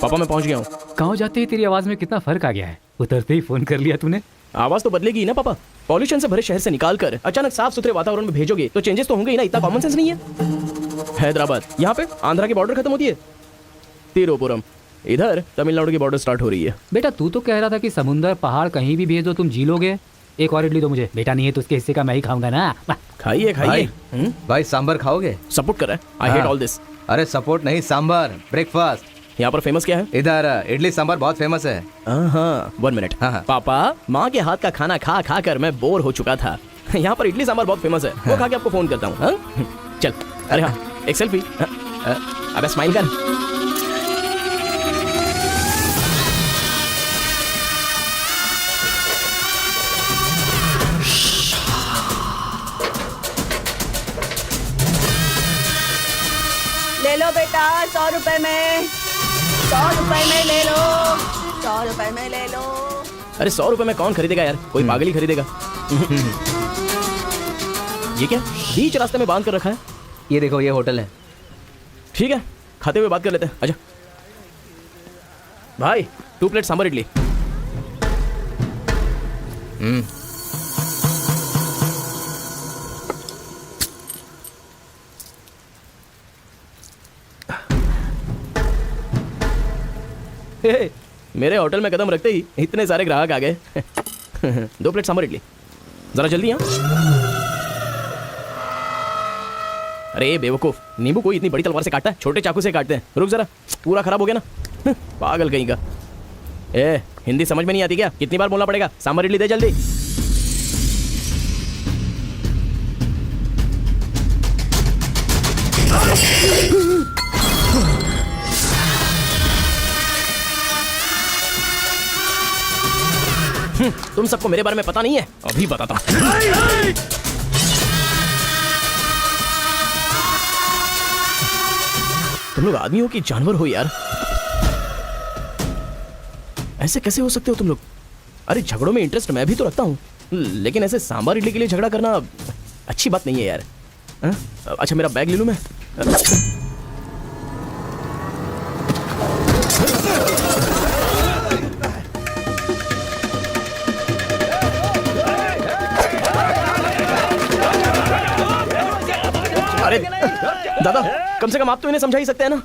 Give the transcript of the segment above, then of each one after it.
पापा मैं पहुंच गया हूँ। गाँव जाते ही तेरी आवाज में कितना फर्क आ गया है। उतरते ही फोन कर लिया तूने। आवाज तो बदलेगी ही ना पापा। पॉल्यूशन से भरे शहर से निकाल कर अचानक साफ सुथरे वातावरण में भेजोगे तो चेंजेस तो होंगे ही ना। इतना कॉमन सेंस नहीं है। हैदराबाद यहाँ पे आंध्रा की बॉर्डर खत्म होती है, तिरुपुरम इधर तमिलनाडु की बॉर्डर स्टार्ट हो रही है। बेटा तू तो कह रहा था कि समुंदर पहाड़ कहीं भी भेज दो तुम जी लोगे। एक और इडली दो मुझे। बेटा नहीं है तो उसके हिस्से का मैं ही खाऊंगा ना। खाइए खाइए। भाई सांबर खाओगे? सपोर्ट कर रहा है। I hate all this. अरे सपोर्ट नहीं, सांबर ब्रेकफास्ट। यहाँ पर फेमस क्या है? इधर इडली सांबर बहुत फेमस है। हाँ 1 मिनट। हाँ। पापा माँ के हाथ का खाना खा खा कर मैं बोर हो चुका था। यहाँ पर इडली सांबर बहुत फेमस है, वो खा के आपको फोन करता हूँ। चल। अरे हाँ एक सेल्फी। अबे स्माइल कर। ले लो बेटा 100 रुपए में, 100 रुपए में ले लो, 100 रुपए में ले लो। अरे 100 रुपए में कौन खरीदेगा यार, कोई पागल ही खरीदेगा। ये क्या बीच रास्ते में बांध कर रखा है? ये देखो ये होटल है। ठीक है खाते हुए बात कर लेते हैं। आजा भाई 2 प्लेट सांबर इडली। हे, मेरे होटल में कदम रखते ही इतने सारे ग्राहक आ गए। 2 प्लेट सांबर इडली जरा जल्दी। यहाँ अरे बेवकूफ, नींबू कोई इतनी बड़ी तलवार से काटता है? छोटे चाकू से काटते हैं। रुक जरा, पूरा खराब हो गया ना। पागल कहीं का। ए हिंदी समझ में नहीं आती क्या? कितनी बार बोलना पड़ेगा? सांबर इडली दे जल्दी। तुम सबको मेरे बारे में पता नहीं है, अभी बताता हूं। तुम लोग आदमी हो कि जानवर हो यार? ऐसे कैसे हो सकते हो तुम लोग? अरे झगड़ों में इंटरेस्ट मैं भी तो रखता हूँ, लेकिन ऐसे सांबर इडली के लिए झगड़ा करना अच्छी बात नहीं है यार। अच्छा मेरा बैग ले लूं मैं? अरे दादा कम से कम आप तो इन्हें समझा ही सकते हैं ना।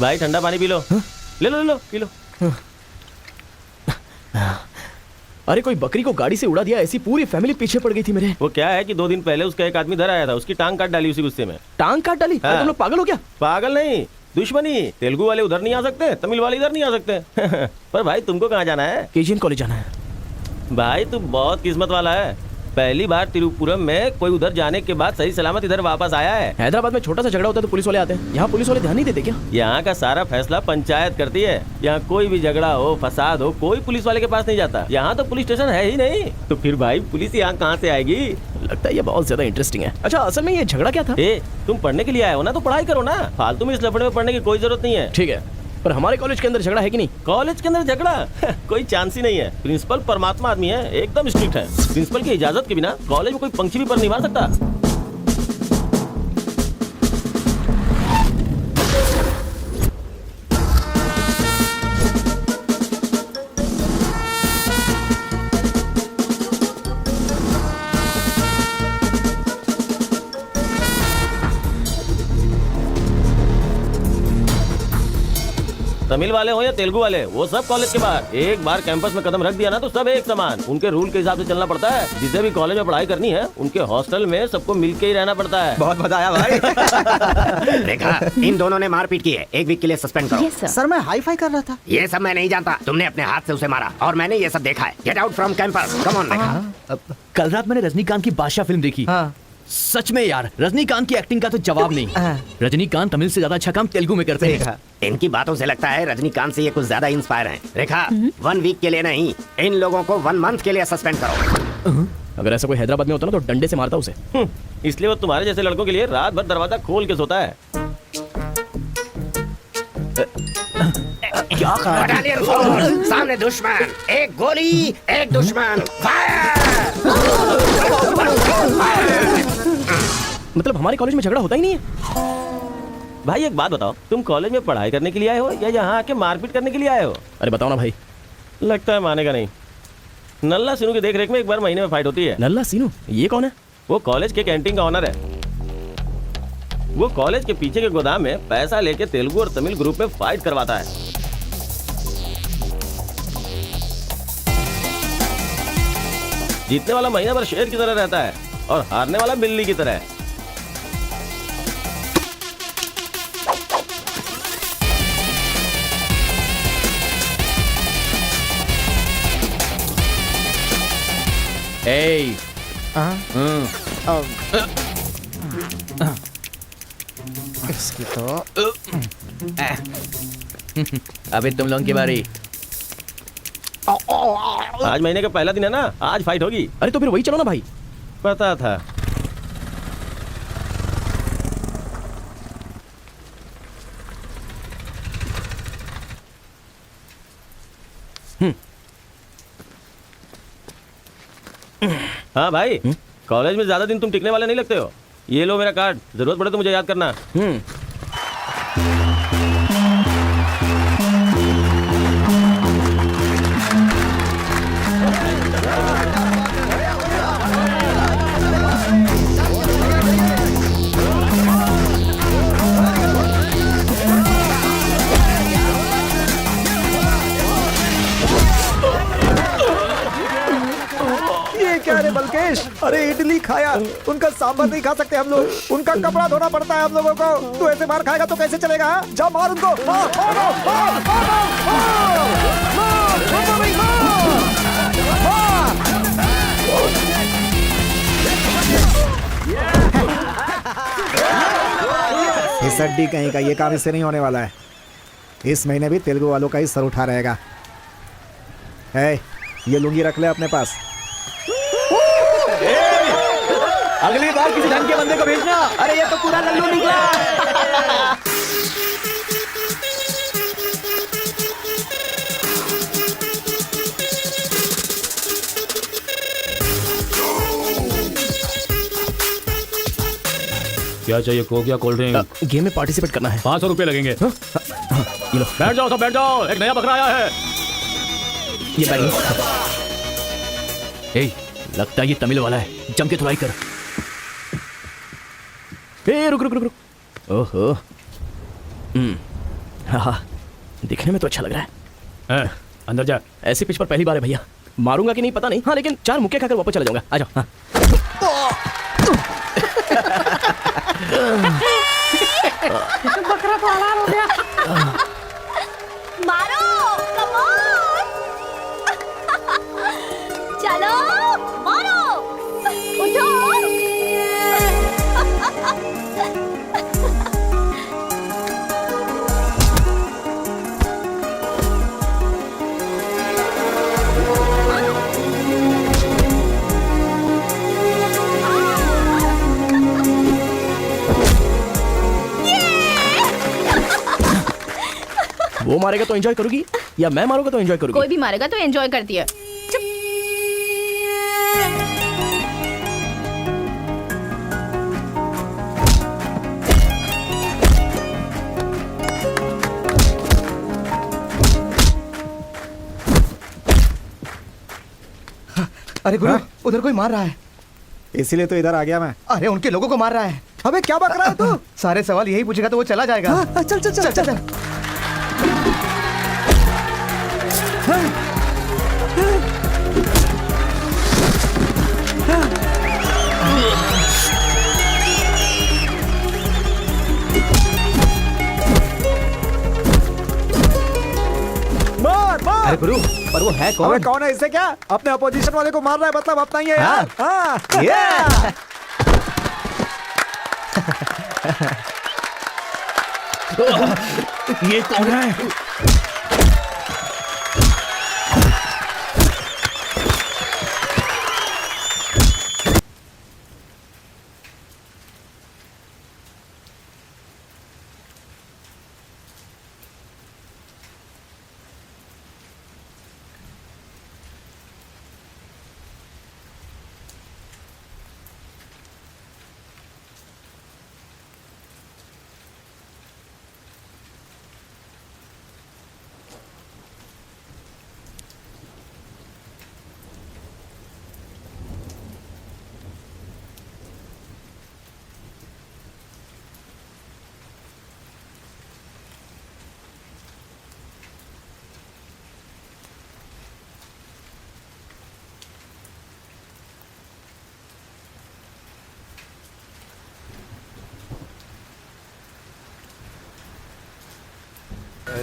भाई ठंडा पानी पी लो। ले लो ले लो पी लो। अरे कोई बकरी को गाड़ी से उड़ा दिया, ऐसी पूरी फैमिली पीछे पड़ गई थी मेरे। वो क्या है कि 2 दिन पहले उसका एक आदमी इधर आया था, उसकी टांग काट डाली उसी गुस्से में। टांग काट डाली? हाँ। तुम लोग पागल हो क्या? पागल नहीं, दुश्मनी। तेलुगु वाले उधर नहीं आ सकते, तमिल वाले इधर नहीं आ सकते। पर भाई तुमको कहाँ जाना है? केजीएन कॉलेज जाना है। भाई तू बहुत किस्मत वाला है, पहली बार तिरुपुरम में कोई उधर जाने के बाद सही सलामत इधर वापस आया है। हैदराबाद में छोटा सा झगड़ा होता है तो पुलिस वाले आते हैं, यहाँ पुलिस वाले ध्यान नहीं देते क्या? यहाँ का सारा फैसला पंचायत करती है। यहाँ कोई भी झगड़ा हो, फसाद हो, कोई पुलिस वाले के पास नहीं जाता। यहाँ तो पुलिस स्टेशन है ही नहीं, तो फिर भाई पुलिस यहाँ कहाँ से आएगी? लगता है ये बहुत ज्यादा इंटरेस्टिंग है। अच्छा असल में ये झगड़ा क्या था? तुम पढ़ने के लिए आए हो ना, तो पढ़ाई करो ना। फालतू में इस लफड़े में पढ़ने की कोई जरूरत नहीं है। ठीक है, पर हमारे कॉलेज के अंदर झगड़ा है कि नहीं? कॉलेज के अंदर झगड़ा? कोई चांस ही नहीं है। प्रिंसिपल परमात्मा आदमी है, एकदम स्ट्रिक्ट है। प्रिंसिपल की इजाजत के बिना कॉलेज में कोई पंछी भी पर नहीं मार सकता। तमिल वाले हो या तेलुगु वाले, वो सब कॉलेज के बाहर। एक बार कैंपस में कदम रख दिया ना तो सब एक समान। उनके रूल के हिसाब से चलना पड़ता है। जिसे भी कॉलेज में पढ़ाई करनी है उनके हॉस्टल में सबको मिलके ही रहना पड़ता है। बहुत मजा आया भाई। देखा, इन दोनों ने मारपीट की है, 1 वीक के लिए सस्पेंड करो। Yes, sir. सर मैं हाई फाई कर रहा था। ये सब मैं नहीं जानता, तुमने अपने हाथ से उसे मारा और मैंने ये सब देखा है। Get out from campus, come on. देखा कल रात मैंने रजनीकांत की बादशाह फिल्म देखी। हाँ। सच में यार, रजनीकांत की एक्टिंग का तो जवाब नहीं। रजनीकांत तमिल से ज्यादा अच्छा काम तेलुगु में करते हैं। इनकी बातों से लगता है रजनीकांत से ये कुछ ज्यादा इंस्पायर हैं। रेखा, 1 वीक के लिए नहीं, इन लोगों को 1 मंथ के लिए सस्पेंड करो। अगर ऐसा कोई हैदराबाद में होता ना तो डंडे से मारता उसे। इसलिए वो तुम्हारे जैसे लड़कों के लिए रात भर दरवाजा खोल के सोता है। क्या कहा? बटालियन फॉरवर्ड, सामने दुश्मन, एक गोली, एक दुश्मन, फायर! मतलब हमारे कॉलेज में झगड़ा होता ही नहीं है। भाई एक बात बताओ, तुम कॉलेज में पढ़ाई करने के लिए आए हो या यहाँ आके मारपीट करने के लिए आए हो? अरे बताओ ना भाई। लगता है मानेगा नहीं। नल्ला सिनू की देखरेख में एक बार महीने में फाइट होती है। नल्ला सीनू, ये कौन है? वो कॉलेज के कैंटीन का ऑनर है। वो कॉलेज के पीछे के गोदाम में पैसा लेके तेलुगु और तमिल ग्रुप में फाइट करवाता है। जीतने वाला महीना भर शेर की तरह रहता है और हारने वाला बिल्ली की तरह। ए, इसकी तो अबे तुम लोगों की बारी। आज महीने का पहला दिन है ना, आज फाइट होगी। अरे तो फिर वही चलो ना भाई। पता था। हाँ भाई, कॉलेज में ज्यादा दिन तुम टिकने वाले नहीं लगते हो। ये लो मेरा कार्ड, जरूरत पड़े तो मुझे याद करना। ये क्या रे बल्केश? अरे इडली खाया, उनका सांभर नहीं खा सकते हम लोग। उनका कपड़ा धोना पड़ता है हम लोगों को। तू ऐसे मार खाएगा तो कैसे चलेगा? हाँ? जा मार उनको, मार, मार, मार, मार, मार, मार, मार, मार, मार। इस अड्डी कहीं का ये काम इससे नहीं होने वाला है। इस महीने भी तेलुगु वालों का ही सर उठा रहेगा। है, ये लुंगी रख ले अपने पास। अगली बार किसी ढंग के बंदे को भेजना। अरे ये तो पूरा लल्लू निकला। क्या चाहिए? कोक या कोल्ड ड्रिंक? गेम में पार्टिसिपेट करना है। 500 रुपए लगेंगे। ये लो, बैठ जाओ, सब बैठ जाओ, एक नया बकरा आया है। ये बैग लो। ए, लगता है ये तमिल वाला है, जम के थोड़ा कर। ए, रुक रुक रुक रुक। ओहो, हाँ, दिखने में तो अच्छा लग रहा है। अंदर जा। ऐसी पिच पर पहली बार है भैया। मारूंगा कि नहीं पता नहीं। हाँ, लेकिन 4 मुक्के खाकर वापस चला जाऊंगा। आ जाओ। हाँ। बकरा पाला हो गया। मारो, कम ऑन। चलो, मारो, उठो। वो मारेगा तो एंजॉय करोगी या मैं मारूंगा तो एंजॉय करोगी? कोई भी मारेगा तो एंजॉय करती है। चुप। अरे गुरु, उधर कोई मार रहा है। इसीलिए तो इधर आ गया मैं। अरे उनके लोगों को मार रहा है। अबे क्या बक रहा है तू? सारे सवाल यही पूछेगा तो वो चला जाएगा। हाँ, चल चल चल चल, चल। मार मार। अरे गुरु, पर वो है अबे कौन? कौन है? इससे क्या? अपने अपोजिशन वाले को मार रहा है, मतलब अपना ही है यार। हाँ। ये ये कौन है?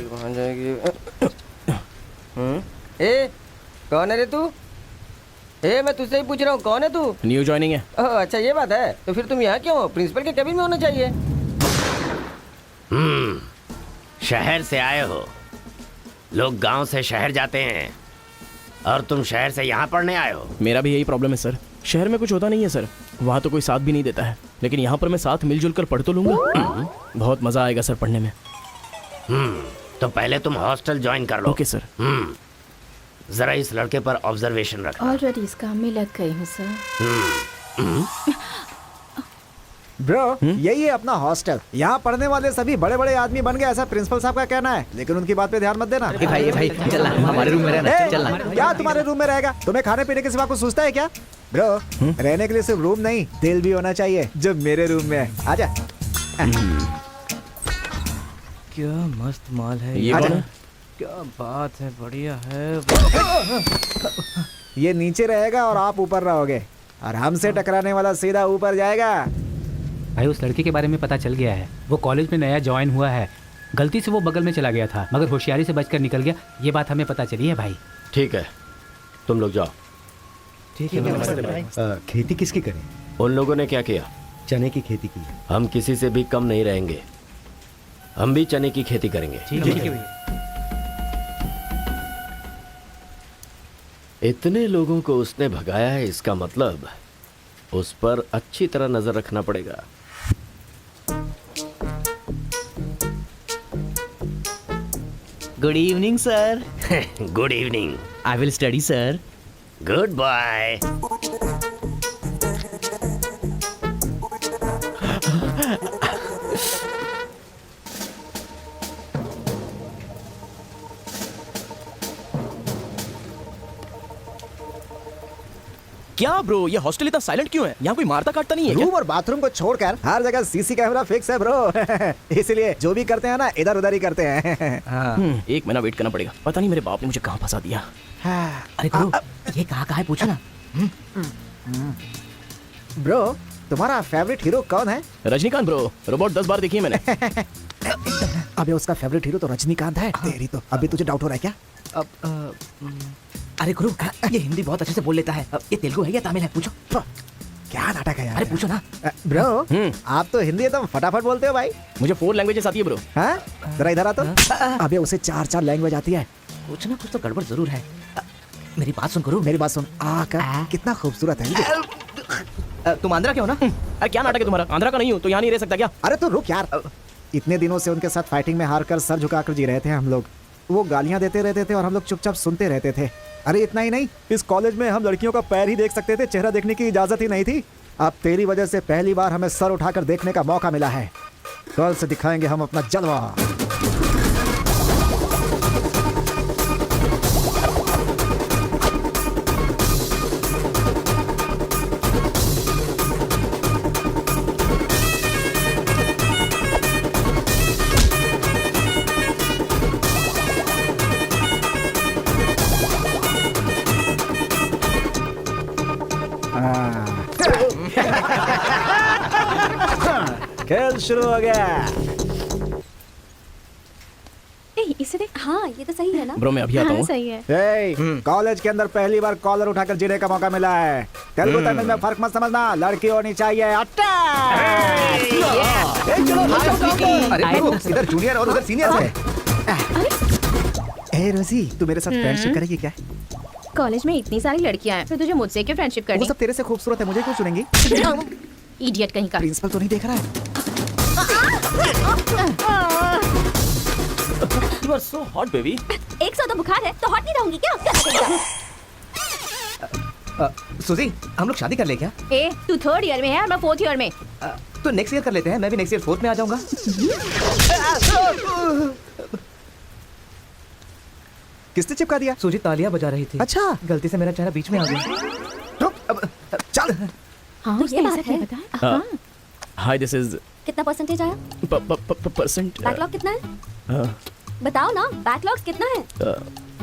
वहां जाएगी। ए कौन है रे तू? ए मैं तुझसे ही पूछ रहा हूँ, कौन है तू? न्यू ज्वाइनिंग है। ओह अच्छा ये बात है, तो फिर तुम यहाँ क्यों हो? प्रिंसिपल के कैबिन में होना चाहिए। शहर से आए हो। लोग गांव से शहर जाते हैं और तुम शहर से यहाँ पढ़ने आए हो। मेरा भी यही प्रॉब्लम है सर, शहर में कुछ होता नहीं है सर, वहाँ तो कोई साथ भी नहीं देता है, लेकिन यहाँ पर मैं साथ मिलजुल कर पढ़ तो लूंगा। बहुत मजा आएगा सर पढ़ने में। तो पहले तुम हॉस्टल ज्वाइन कर लो। Okay sir. जरा इस लड़के पर ऑब्जर्वेशन रखना। ऑलरेडी इस काम में लग गई हूँ सर। ब्रो यही है अपना हॉस्टल। यहाँ पढ़ने वाले सभी बड़े बड़े आदमी बन गए, ऐसा प्रिंसिपल साहब का कहना है, लेकिन उनकी बात पे ध्यान मत देना। भाई चल हमारे रूम में रहना। ए, चल क्या तुम्हारे रूम में रहेगा? तुम्हें खाने पीने के सिवा कुछ सोचता है क्या? ब्रो रहने के लिए सिर्फ रूम नहीं, दिल भी होना चाहिए, जो मेरे रूम में है। आजा। क्या मस्त माल है ये कौन है? क्या बात है, बढ़िया है। ये नीचे रहेगा और आप ऊपर रहोगे, और हमसे टकराने वाला सीधा ऊपर जाएगा। भाई उस लड़के के बारे में पता चल गया है, वो कॉलेज में नया ज्वाइन हुआ है। गलती से वो बगल में चला गया था, मगर होशियारी से बचकर निकल गया। ये बात हमें पता चली है भाई। ठीक है, तुम लोग जाओ। ठीक है। खेती किसकी करें? उन लोगों ने क्या किया? चने की खेती की। हम किसी से भी कम नहीं रहेंगे, हम भी चने की खेती करेंगे। इतने लोगों को उसने भगाया है, इसका मतलब उस पर अच्छी तरह नजर रखना पड़ेगा। Good evening sir. Good evening. I will study sir. Good bye. क्या ब्रो, ये हॉस्टल इतना साइलेंट क्यों है? यहाँ कोई मारता काटता नहीं है क्या? रूम और बाथरूम को छोड़कर हर जगह सीसी कैमरा फिक्स है ब्रो। इसलिए जो भी करते हैं ना, इधर उधर ही करते हैं। एक महीना वेट करना पड़ेगा, पता नहीं मेरे बाप ने मुझे कहाँ फंसा दिया। अरे गुरु, ये कहाँ है पूछो ना। ब्रो तुम्हारा फेवरेट हीरो कौन है? रजनीकांत ब्रो, रोबोट 10 बार देखी है मैंने। अबे उसका फेवरेट हीरो तो रजनीकांत है। तेरी तो अभी तुझे डाउट हो रहा है क्या? अरे गुरु, ये हिंदी बहुत अच्छे से बोल लेता है। ये तेलुगु है या तमिल है पूछो। क्या नाटक है यार। अरे पूछो ना। ब्रो आप तो हिंदी एकदम फटाफट बोलते हो भाई। मुझे 4 लैंग्वेजेस आती है ब्रो। हाँ जरा इधर आ तो। अबे उसे 4 लैंग्वेज आती है। कुछ ना कुछ तो गड़बड़ जरूर है। मेरी बात सुन गुरु। मेरी बात सुन। कितना खूबसूरत है। तुम आंध्रा के हो ना? अरे क्या नाटक है तुम्हारा? आंध्रा का नहीं हो तो यहाँ नहीं रह सकता क्या? अरे तो रुक यार। इतने दिनों से उनके साथ फाइटिंग में हार कर सर झुकाकर जी रहे थे हम लोग। वो गालियां देते रहते थे और हम लोग चुपचाप सुनते रहते थे। अरे इतना ही नहीं, इस कॉलेज में हम लड़कियों का पैर ही देख सकते थे, चेहरा देखने की इजाजत ही नहीं थी। अब तेरी वजह से पहली बार हमें सर उठाकर देखने का मौका मिला है। कल से दिखाएंगे हम अपना जलवा। खेल शुरू हो गया। इसे देख। हाँ ये तो सही है ना। ब्रो मैं अभी आता हाँ, हूँ। सही है। कॉलेज के अंदर पहली बार कॉलर उठाकर जीने का मौका मिला है। तेलुगु तमिल में फर्क मत समझना, लड़की होनी चाहिए। अरे प्रभु, इधर जूनियर और उधर सीनियर है। ए रोजी, तू मेरे साथ फ्रेंडशिप करेगी क्या? कॉलेज में इतनी सारी लड़कियां हैं, फिर तुझे मुझसे क्यों फ्रेंडशिप वो करनी? सब तेरे से खूबसूरत है, मुझे क्यों चुनेंगी? इडियट कहीं का। प्रिंसिपल तो नहीं देख रहा है? You are so hot, baby. 100 बुखार है तो हॉट नहीं रहूंगी क्या? सुजी, हम लोग शादी कर ले क्या? ए तू 3rd ईयर में है और मैं 4th ईयर में। तो नेक्स्ट ईयर कर लेते हैं, मैं भी नेक्स्ट ईयर 4th में आ जाऊंगा। किसने चिपका दिया? सुजी तालियां बजा रही थी। अच्छा, गलती से मेरा चेहरा बीच में आ गया। रुक, चल। हाँ ये बात है। हाँ हाय दिस इज कितना परसेंटेज आया? परसेंट बैकलॉग कितना है? बताओ ना, बैकलॉग्स कितना है?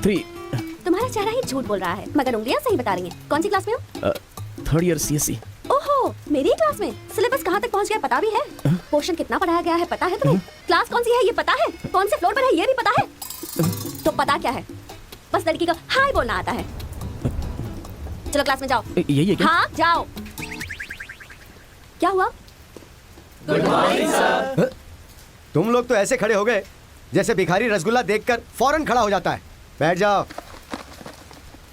3 तुम्हारा चेहरा ही झूठ बोल रहा है, मगर उंगलियां सही बता रही हैं। कौन सी क्लास में हो? 3rd year CSE। ओहो, मेरी क्लास में। सिलेबस कहाँ तक पहुँच गया पता भी है? पोर्शन कितना पढ़ाया गया है पता है तुम्हें? क्लास कौन सी है ये पता है? कौन से फ्लोर पर है ये भी पता है? तो पता क्या है? बस लड़की को हाय बोलना आता है। चलो क्लास में जाओ। यही है क्या? हाँ जाओ। क्या हुआ? तुम लोग तो ऐसे खड़े हो गए जैसे भिखारी रसगुल्ला देखकर फौरन खड़ा हो जाता है। बैठ जाओ।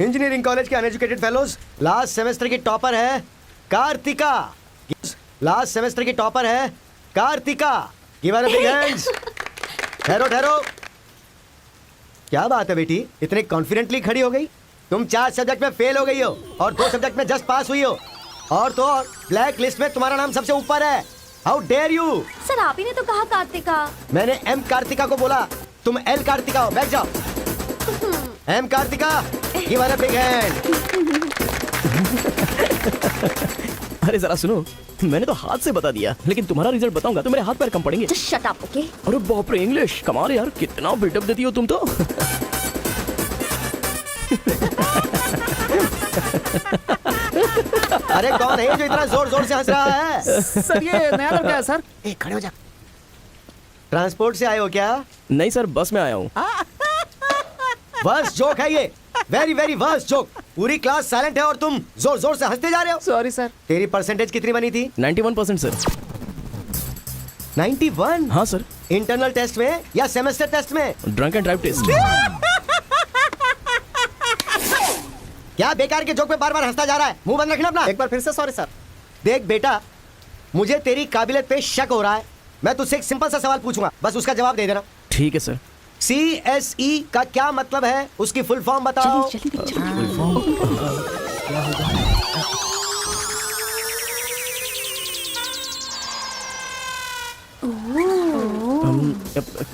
इंजीनियरिंग कॉलेज के अनएजुकेटेड फेलोज, लास्ट सेमेस्टर की टॉपर है कार्तिका। लास्ट सेमेस्टर की टॉपर है Kartika. Give her a big hands. ठहरो ठहरो। क्या बात है बेटी, इतने कॉन्फिडेंटली खड़ी हो गई? तुम 4 सब्जेक्ट में फेल हो गई हो और 2 सब्जेक्ट में जस्ट पास हुई हो, और तो और ब्लैक लिस्ट में तुम्हारा नाम सबसे ऊपर है। How dare you! सर आप ही ने तो कहा कार्तिका। मैंने एम कार्तिका को बोला, तुम एल कार्तिका हो। बैठ जाओ। Am Kartika, give her a big hand. अरे जरा सुनो, मैंने तो हाथ से बता दिया, लेकिन तुम्हारा रिजल्ट बताऊंगा तो मेरे हाथ पैर कम पड़ेंगे। Just shut up, okay? अरे बाप रे, इंग्लिश कमाल यार, कितना बिल्डअप देती हो तुम तो। अरे कौन है जो इतना जोर जोर से हंस रहा है? सर ये नया लड़का है सर। ए, खड़े हो जा। ट्रांसपोर्ट से आए हो क्या? नहीं सर, बस में आया हूँ। वर्स्ट जोक है ये, वेरी वेरी वर्स्ट जोक। पूरी क्लास साइलेंट है और तुम जोर जोर से हंसते जा रहे हो। Sorry sir. तेरी परसेंटेज कितनी बनी थी? 91% सर। 91? हाँ सर। इंटरनल टेस्ट में या सेमेस्टर टेस्ट में? Drunk and drive test. क्या बेकार के जोक पे बार बार हंसता जा रहा है? मुंह बंद रखना अपना। एक बार फिर से सॉरी सर। देख बेटा, मुझे तेरी काबिलियत पे शक हो रहा है। मैं तुझसे एक सिंपल सा सवाल पूछूंगा, बस उसका जवाब दे देना। ठीक है सर। CSE का क्या मतलब है? उसकी फुल फॉर्म बताओ।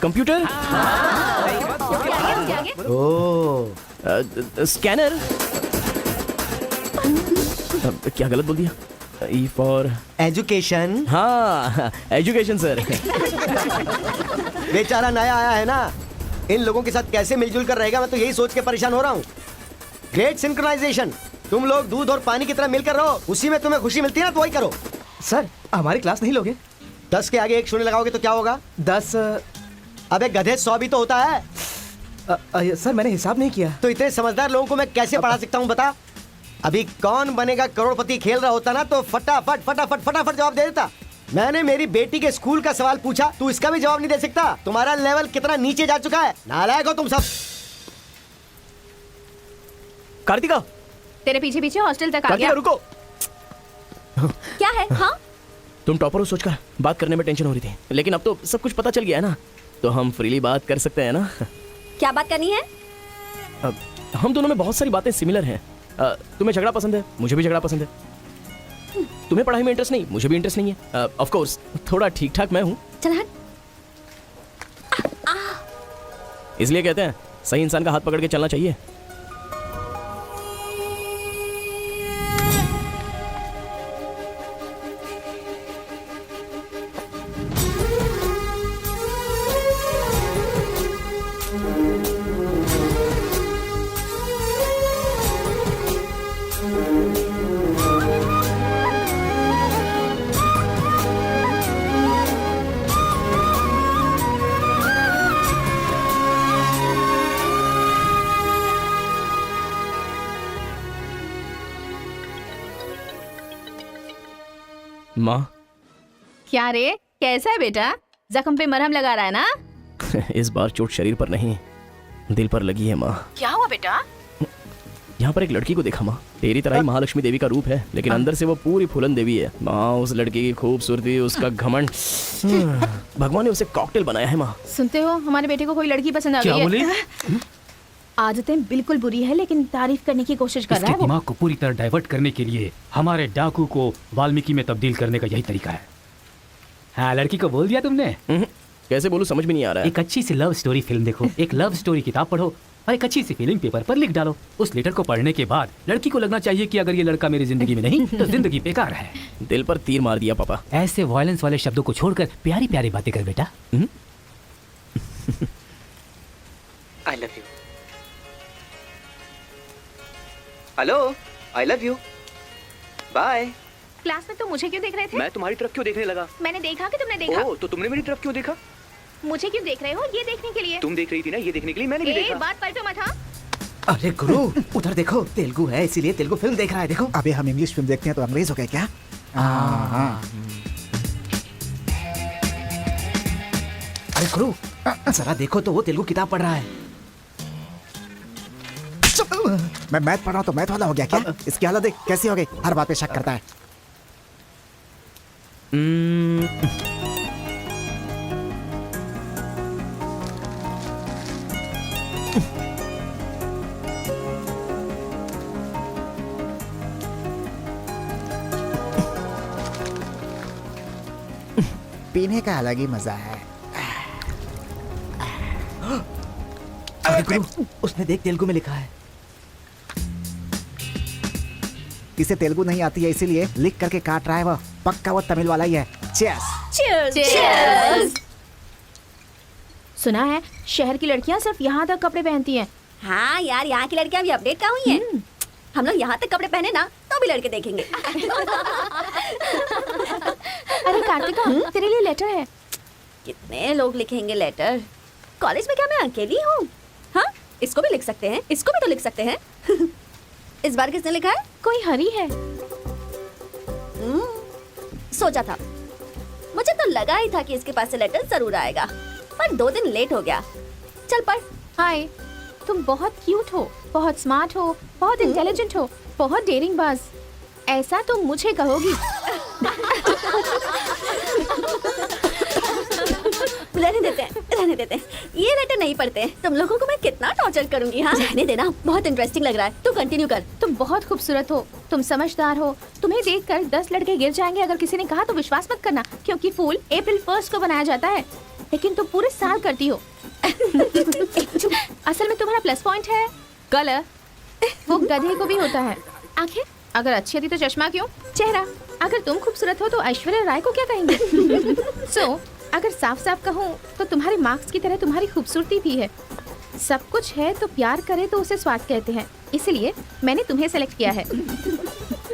कंप्यूटर, ओह, स्कैनर। क्या गलत बोल दिया? E for education. हाँ, एजुकेशन सर। बेचारा नया आया है ना, इन लोगों के साथ कैसे मिलजुल कर रहेगा, मैं तो यही सोच के परेशान हो रहा हूँ। Great synchronization. तुम लोग दूध और पानी की तरह मिलकर रहो, उसी में तुम्हें खुशी मिलती है ना, तो वही करो। सर हमारी क्लास नहीं लोगे? 10 के आगे 1 शून्य लगाओगे तो क्या होगा? 10। अबे गधे, 100 भी तो होता है। सर मैंने हिसाब नहीं किया। तो इतने समझदार लोगों को मैं कैसे पढ़ा सकता हूँ बता? अभी कौन बनेगा करोड़पति खेल रहा होता ना, तो फटाफट फटाफट फटाफट जवाब दे देता। मैंने मेरी बेटी के स्कूल का सवाल पूछा, तू इसका भी जवाब नहीं दे सकता? तुम्हारा लेवल कितना नीचे जा चुका है, नालायक हो तुम सब। कार्तिका, तेरे पीछे पीछे हॉस्टल तक आ कार्तिका गया। रुको। क्या है? हाँ तुम टॉपर हो सोचकर बात करने में टेंशन हो रही थी, लेकिन अब तो सब कुछ पता चल गया है ना, तो हम फ्रीली बात कर सकते हैं ना। क्या बात करनी है? अब हम दोनों में बहुत सारी बातें सिमिलर हैं। तुम्हें झगड़ा पसंद है, मुझे भी झगड़ा पसंद है। तुम्हें पढ़ाई में इंटरेस्ट नहीं, मुझे भी इंटरेस्ट नहीं है। ऑफ कोर्स थोड़ा ठीक ठाक मैं हूँ, चल हट। इसलिए कहते हैं सही इंसान का हाथ पकड़ के चलना चाहिए। माँ क्या रे, कैसा है बेटा? जख्म पे मरहम लगा रहा है ना? इस बार चोट शरीर पर नहीं दिल पर लगी है माँ। क्या हुआ बेटा? यहाँ पर एक लड़की को देखा माँ, तेरी तरह ही महालक्ष्मी देवी का रूप है, लेकिन अंदर से वो पूरी फूलन देवी है माँ। उस लड़की की खूबसूरती, उसका घमंड, भगवान ने उसे कॉकटेल बनाया है माँ। सुनते हो, हमारे बेटे को कोई लड़की पसंद आ क्या गई बोली? है। आदतें बिल्कुल बुरी है, लेकिन तारीफ करने की कोशिश कर रहा इसके है वो। दिमाग को पूरी तरह डाइवर्ट करने के लिए हमारे डाकू को वाल्मीकि में तब्दील करने का यही तरीका है। हाँ, लड़की को बोल दिया तुमने? कैसे बोलूं, समझ में नहीं आ रहा है। एक अच्छी सी लव स्टोरी फिल्म देखो, एक लव स्टोरी किताब पढ़ो और एक अच्छी सी फीलिंग पेपर पर लिख डालो। उस लेटर को पढ़ने के बाद लड़की को लगना चाहिए कि अगर ये लड़का मेरी जिंदगी में नहीं तो जिंदगी बेकार है। दिल पर तीर मार दिया पापा। ऐसे वायलेंस वाले शब्दों को छोड़कर प्यारी प्यारी बातें कर बेटा। I love you. Hello, I love you. Bye. Class में तुम मुझे क्यों देख रहे थे? मैं तुम्हारी तरफ क्यों देखने लगा? मैंने देखा कि तुमने देखा। ओह, तो तुमने मेरी तरफ क्यों देखा? मुझे क्यों देख रहे हो? ये देखने के लिए। तुम देख रही थी ना, ये देखने के लिए मैंने भी देखा। बात पलटो मत। हाँ, अरे गुरु, उधर देखो, तेलुगु है इसीलिए तेलुगु फिल्म देख रहा है। देखो, अबे हम इंग्लिश फिल्म देखते हैं तो अंग्रेज हो गए क्या? अरे गुरु, जरा देखो तो वो तेलुगु किताब पढ़ रहा है। मैं मैथ पढ़ रहा हूँ तो मैथ वाला हो गया क्या? इसकी हालत देख कैसी हो गई, हर बात पे शक करता है। पीने का अलग ही मजा है। अरे गुरु, उसने देख तेलुगु में लिखा है। इसे तेलुगु नहीं आती है इसीलिए लिख करके काट रहा है वो। पक्का वो तमिल वाला ही है। चीयर्स। Cheers! सुना है शहर की लड़कियां सिर्फ यहाँ तक कपड़े पहनती हैं। हाँ यार, यहाँ की लड़कियां भी अपडेट का हुई हैं। हम लोग यहाँ तक कपड़े पहने ना तो भी लड़के देखेंगे। अरे कार्तिका, तेरे लिए लेटर है। कितने लोग लिखेंगे लेटर? कॉलेज में क्या मैं अकेली हूँ? हाँ, इसको भी लिख सकते हैं, इसको भी तो लिख सकते हैं। इस बार किसने लिखा है? कोई हरी है। सोचा था, मुझे तो लगा ही था कि इसके पास से लेटर जरूर आएगा, पर 2 दिन लेट हो गया। चल पढ़। हाय, तुम बहुत क्यूट हो, बहुत स्मार्ट हो, बहुत इंटेलिजेंट हो, बहुत डेयरिंग बाज। ऐसा तुम मुझे कहोगी? रहने देते हैं, रहने देते हैं। ये लेटर नहीं पढ़ते। तुम लोगों को मैं कितना टॉर्चर करूंगी। हाँ, रहने देना, बहुत इंटरेस्टिंग लग रहा है। तू कंटिन्यू कर। तुम बहुत खूबसूरत हो, तुम समझदार हो। तुम्हें देखकर 10 लड़के गिर जाएंगे अगर किसी ने कहा तो विश्वास मत करना, क्योंकि फूल अप्रैल 1 को बनाया जाता है, लेकिन तुम पूरे साल करती हो। असल में तुम्हारा प्लस पॉइंट है कलर। वो गधे को भी होता है। आंखें अगर अच्छी थी तो चश्मा क्यों? चेहरा अगर तुम खूबसूरत हो तो ऐश्वर्या राय को क्या कहेंगे? अगर साफ साफ कहूँ तो तुम्हारे मार्क्स की तरह तुम्हारी खूबसूरती भी है। सब कुछ है तो प्यार करे तो उसे स्वाद कहते हैं, इसलिए मैंने तुम्हें सेलेक्ट किया है।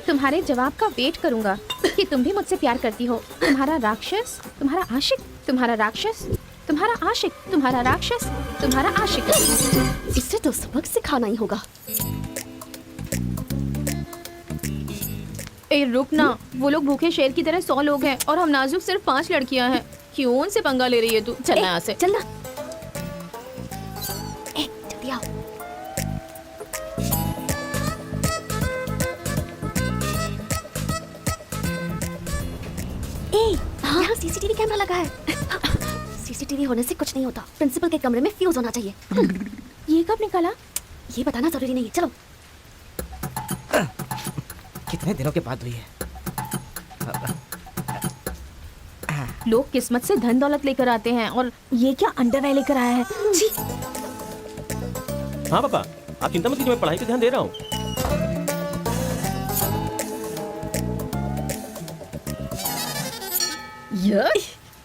तुम्हारे जवाब का वेट करूंगा कि तुम भी मुझसे प्यार करती हो। तुम्हारा राक्षस, तुम्हारा आशिक, तुम्हारा राक्षस, तुम्हारा आशिक, तुम्हारा राक्षस, तुम्हारा आशिक। इससे तो सबक सिखाना ही होगा। ए रुक ना, वो लोग भूखे शेर की तरह 100 लोग हैं और हम नाजुक सिर्फ 5 लड़कियां हैं। क्यों उनसे पंगा ले रही है तू? चलना यहाँ से। चलना। जल्दी आओ। यहाँ सीसीटीवी कैमरा लगा है। सीसीटीवी होने से कुछ नहीं होता। प्रिंसिपल के कमरे में फ्यूज होना चाहिए। ये कब निकाला? ये बताना जरूरी नहीं है। चलो। कितने दिनों के बाद हुई है? लोग किस्मत से धन दौलत लेकर आते हैं और ये क्या अंडरवेयर लेकर आया है? छी। हाँ पापा, आप चिंता मत कीजिए, मैं पढ़ाई पे ध्यान दे रहा हूँ। ये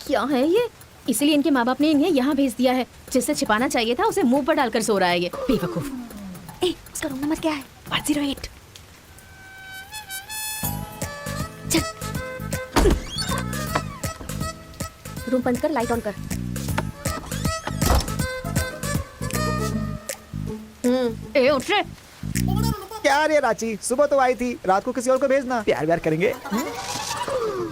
क्या है ये? इसीलिए इनके माँ बाप ने इन्हें यहाँ भेज दिया है। जिससे छिपाना चाहिए था उसे मुंह पर डालकर सो रहा है ये बेवकूफ। उसका रूम नंबर क्या है? 108। रूम बंद कर, लाइट ऑन कर। ए उठ रे। क्या रे रांची, सुबह तो आई थी, रात को किसी और को भेजना। प्यार व्यार करेंगे।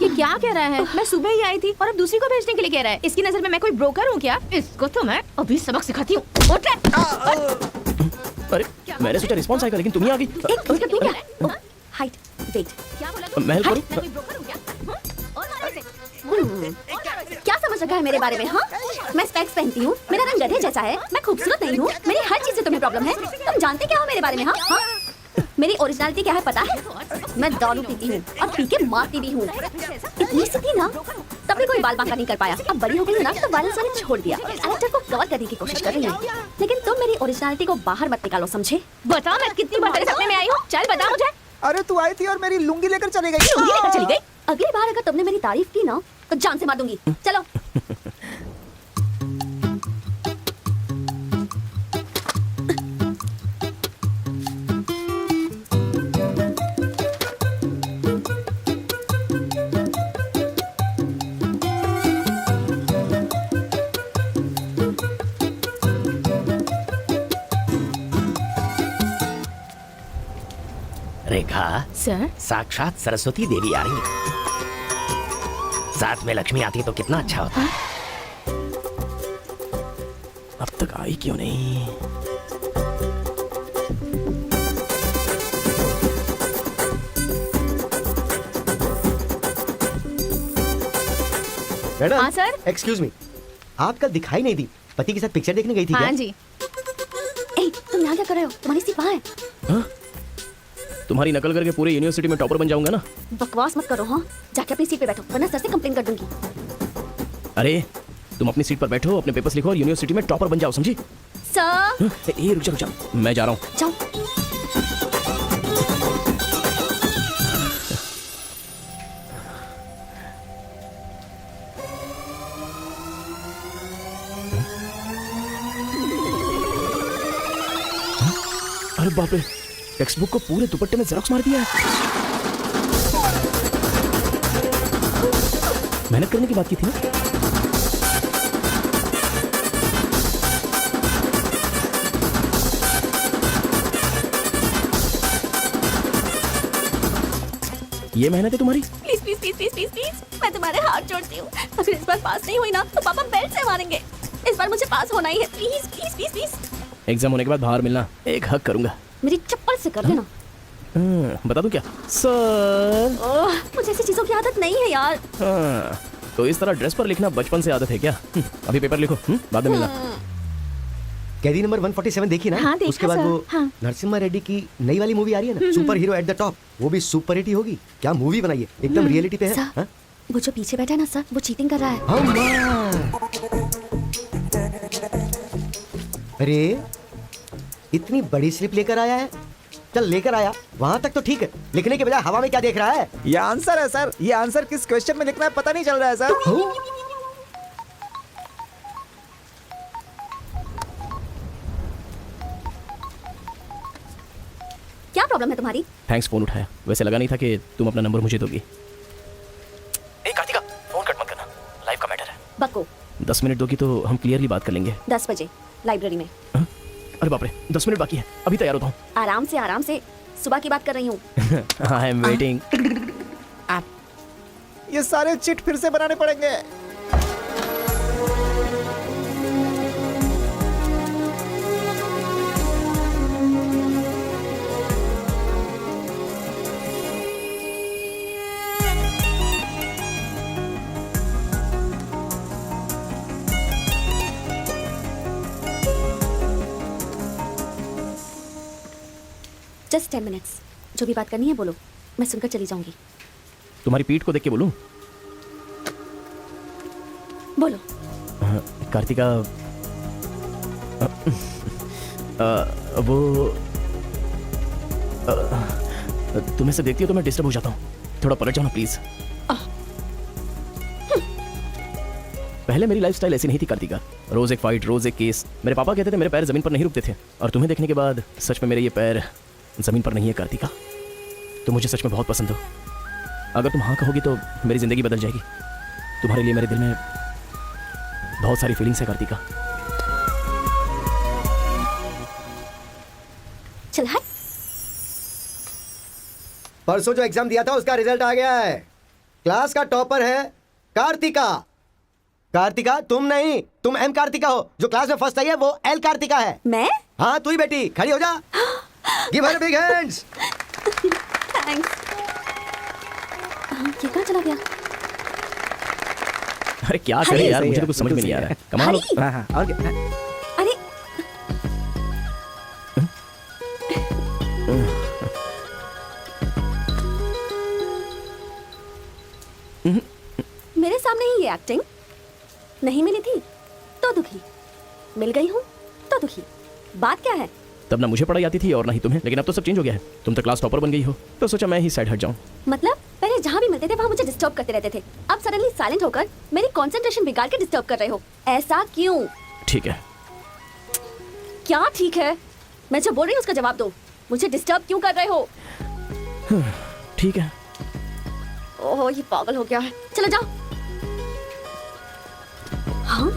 ये क्या कह रहा है? मैं सुबह ही आई थी और अब दूसरी को भेजने के लिए कह रहा है। इसकी नजर में मैं कोई ब्रोकर हूँ क्या? इसको तो मैं अभी सबक सिखाती हूँ। उठ ले। अरे मैंने सोचा रिस्पॉन्स आएगा लेकिन तुम ही आ गई। एक मिनट, तू क्या है? Height, weight. क्या बोला तू? मैं हेल्प करूं? मैं कोई ब्रोकर हूँ क्या? और मारो इसे। क्या समझ रखा है मेरे बारे में? हाँ, मैं स्पेक्स पहनती हूँ, मेरा रंग गधे जैसा है, मैं खूबसूरत नहीं हूँ, मेरी हर चीज से तुम्हें प्रॉब्लम है। तुम जानते क्या हो मेरे बारे में? हाँ हाँ, मेरी ओरिजिनलिटी क्या है पता है? मैं दारू पीती हूँ और पी के मारती भी हूँ। इतनी सी थी ना, तब भी कोई बाल बांका नहीं कर पाया। अब बड़ी हो गई हूँ ना, तो वायलेंस मैंने छोड़ दिया। कैरेक्टर को कवर करने की कोशिश कर रही हूँ, लेकिन तुम मेरी ओरिजिनलिटी को बाहर मत निकालो, समझे? बता मैं कितनी बार तेरे सपने में आई हूँ? चल बता मुझे। अरे तू आई थी और मेरी लुंगी लेकर चली गई। लुंगी लेकर चली गई? अगली बार अगर तुमने मेरी तारीफ की ना, तो जान से मार दूंगी। चलो। रेखा, सर साक्षात सरस्वती देवी आ रही है। साथ में लक्ष्मी आती तो कितना अच्छा होता। अब तक आई क्यों नहीं? मैडम। हाँ सर। एक्सक्यूज मी, आप कल दिखाई नहीं दी। पति के साथ पिक्चर देखने गई थी हाँ क्या? जी। ए, तुम यहाँ क्या कर रहे हो? तुम्हारी सीट वहाँ है। हाँ? तुम्हारी नकल करके पूरे यूनिवर्सिटी में टॉपर बन जाऊंगा ना। बकवास मत करो। हाँ, जाके अपनी सीट पे बैठो, वरना सर से कंप्लेन कर दूंगी। अरे तुम अपनी सीट पर बैठो, अपने पेपर्स लिखो और यूनिवर्सिटी में टॉपर बन जाओ, समझी? सर हाँ? ए रुक जा, मैं जा रहा हूँ। जाओ। अरे बाप रे, टेक्स्ट बुक को पूरे दुपट्टे में जेरॉक्स मार दिया है। मेहनत करने की बात की थी ना। ये मेहनत है तुम्हारी? Please please please please please please, मैं तुम्हारे हाथ जोड़ती हूँ। अगर इस बार पास नहीं हुई ना, तो पापा बेल्ट से मारेंगे। इस बार मुझे पास होना ही है। Please please please please. Exam होने के बाद बाहर मिलना, एक हक करूंगा। मेरी चप्पल से कर देना। बता दूं क्या सर? ओह, मुझे ऐसी चीजों की आदत नहीं है यार। हाँ, तो इस तरह ड्रेस पर लिखना बचपन से आदत है क्या? अभी पेपर लिखो, बाद में मिलना। कैदी नंबर 147 देखी ना? हाँ, देखा उसके बाद सर, वो हाँ। नरसिम्हा रेड्डी की नई वाली मूवी आ रही है ना, super hero at the top. वो भी सुपर हिट ही होगी। क्या मूवी बनाई है, एकदम रियलिटी पे है। सर, हाँ? वो जो पीछे बैठा है ना सर, वो चीटिंग कर रहा है। अरे इतनी बड़ी स्लिप लेकर आया है। चल लेकर आया, वहां तक तो ठीक है। लिखने के बजाय हवा में क्या देख रहा है? ये आंसर है सर। ये आंसर किस क्वेश्चन में लिखना है पता नहीं चल रहा है सर। क्या प्रॉब्लम है तुम्हारी? थैंक्स फोन उठाया। वैसे लगा नहीं था कि तुम अपना नंबर मुझे दोगी। ए कार्तिका, फोन कट मत करना, लाइफ का मैटर है। बको। 10 मिनट दोगी तो हम क्लियरली बात कर लेंगे। 10 बजे लाइब्रेरी में। हाँ? अरे बाप रे, 10 मिनट बाकी है, अभी तैयार होता हूँ। आराम से आराम से, सुबह की बात कर रही हूँ। I am waiting. ये सारे चिट फिर से बनाने पड़ेंगे। Just 10 minutes. जो भी बात करनी है बोलो, मैं सुनकर चली जाऊंगी। तुम्हारी पीठ को देख के बोलूं? बोलो। कार्तिका, वो तुम्हें से देखती हो तो मैं डिस्टर्ब हो जाता हूँ। थोड़ा पलट जाओ ना प्लीज। पहले मेरी लाइफस्टाइल ऐसी नहीं थी कार्तिका। रोज एक फाइट, रोज एक केस। मेरे पापा कहते थे मेरे पैर जमीन पर नहीं रुकते थे, और तुम्हें देखने के बाद सच में मेरे ये पैर जमीन पर नहीं है कार्तिका। तुम मुझे सच में बहुत पसंद हो। अगर तुम हाँ कहोगी तो मेरी जिंदगी बदल जाएगी। तुम्हारे लिए मेरे दिल में बहुत सारी फीलिंग्स है कार्तिका। चल परसों जो एग्जाम दिया था उसका रिजल्ट आ गया है। क्लास का टॉपर है कार्तिका। कार्तिका तुम नहीं, तुम एम कार्तिका हो। जो क्लास में फर्स्ट आई है वो एल कार्तिका है। मैं? हाँ तू ही बेटी, खड़ी हो जा। Give her big hands. Thanks. ये कहाँ चला गया? अरे क्या करे हरी, यार, सही मुझे है, तो कुछ समझ में नहीं आ रहा है। कमाल हो। हरी! हाँ हाँ और क्या? अरे मेरे सामने ही ये एक्टिंग नहीं मिली थी तो दुखी, मिल गई हूँ तो दुखी। बात क्या है? तब ना मुझे पढ़ाई आती थी और ना ही तुम्हें, लेकिन अब तो सब चेंज हो गया है। तुम तो क्लास टॉपर बन गई हो, तो सोचा मैं ही साइड हट जाऊं। मतलब पहले जहाँ भी मिलते थे वहाँ मुझे डिस्टर्ब करते रहते थे, अब सडनली साइलेंट होकर मेरी कंसंट्रेशन बिगाड़ के डिस्टर्ब कर रहे हो। ऐसा क्यों? ठीक है, क्या ठीक है? मैं जो बोल रही हूँ उसका जवाब दो। मुझे डिस्टर्ब क्यों कर रहे हो? ठीक है। ओह ये पागल हो गया है। चलो जाओ। हाँ?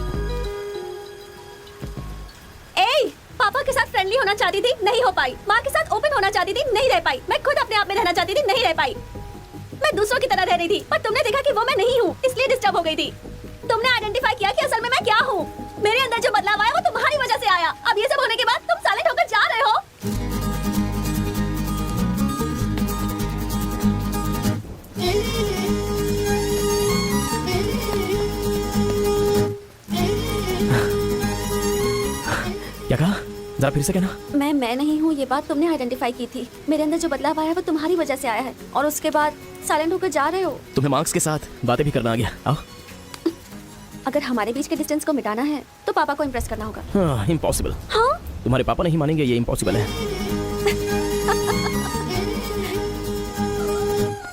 ए, पापा के साथ फ्रेंडली होना चाहती थी, नहीं हो पाई। माँ के साथ ओपन होना चाहती थी, नहीं रह पाई। मैं खुद अपने आप में रहना चाहती थी, नहीं रह पाई। मैं दूसरों की तरह रह रही थी, पर तुमने देखा कि वो मैं नहीं हूँ, इसलिए डिस्टर्ब हो गई थी। तुमने आइडेंटिफाई किया कि असल में मैं क्या हूँ। मेरे अंदर जो बदलाव आया वो तुम्हारी वजह से आया। अब ये सब होने के बाद तुम साइलेंट होकर जा रहे हो। क्या कहा? जरा फिर से कहना। मैं नहीं हूँ, ये बात तुमने आइडेंटिफाई की थी। मेरे अंदर जो बदलाव आया है वो तुम्हारी वजह से आया है, और उसके बाद साइलेंट होकर जा रहे हो। तुम्हें मार्क्स के साथ बातें भी करना आ गया। आओ। अगर हमारे बीच के डिस्टेंस को मिटाना है तो पापा को इम्प्रेस करना होगा। हाँ, इम्पॉसिबल। हाँ? तुम्हारे पापा नहीं मानेंगे, ये इम्पॉसिबल है।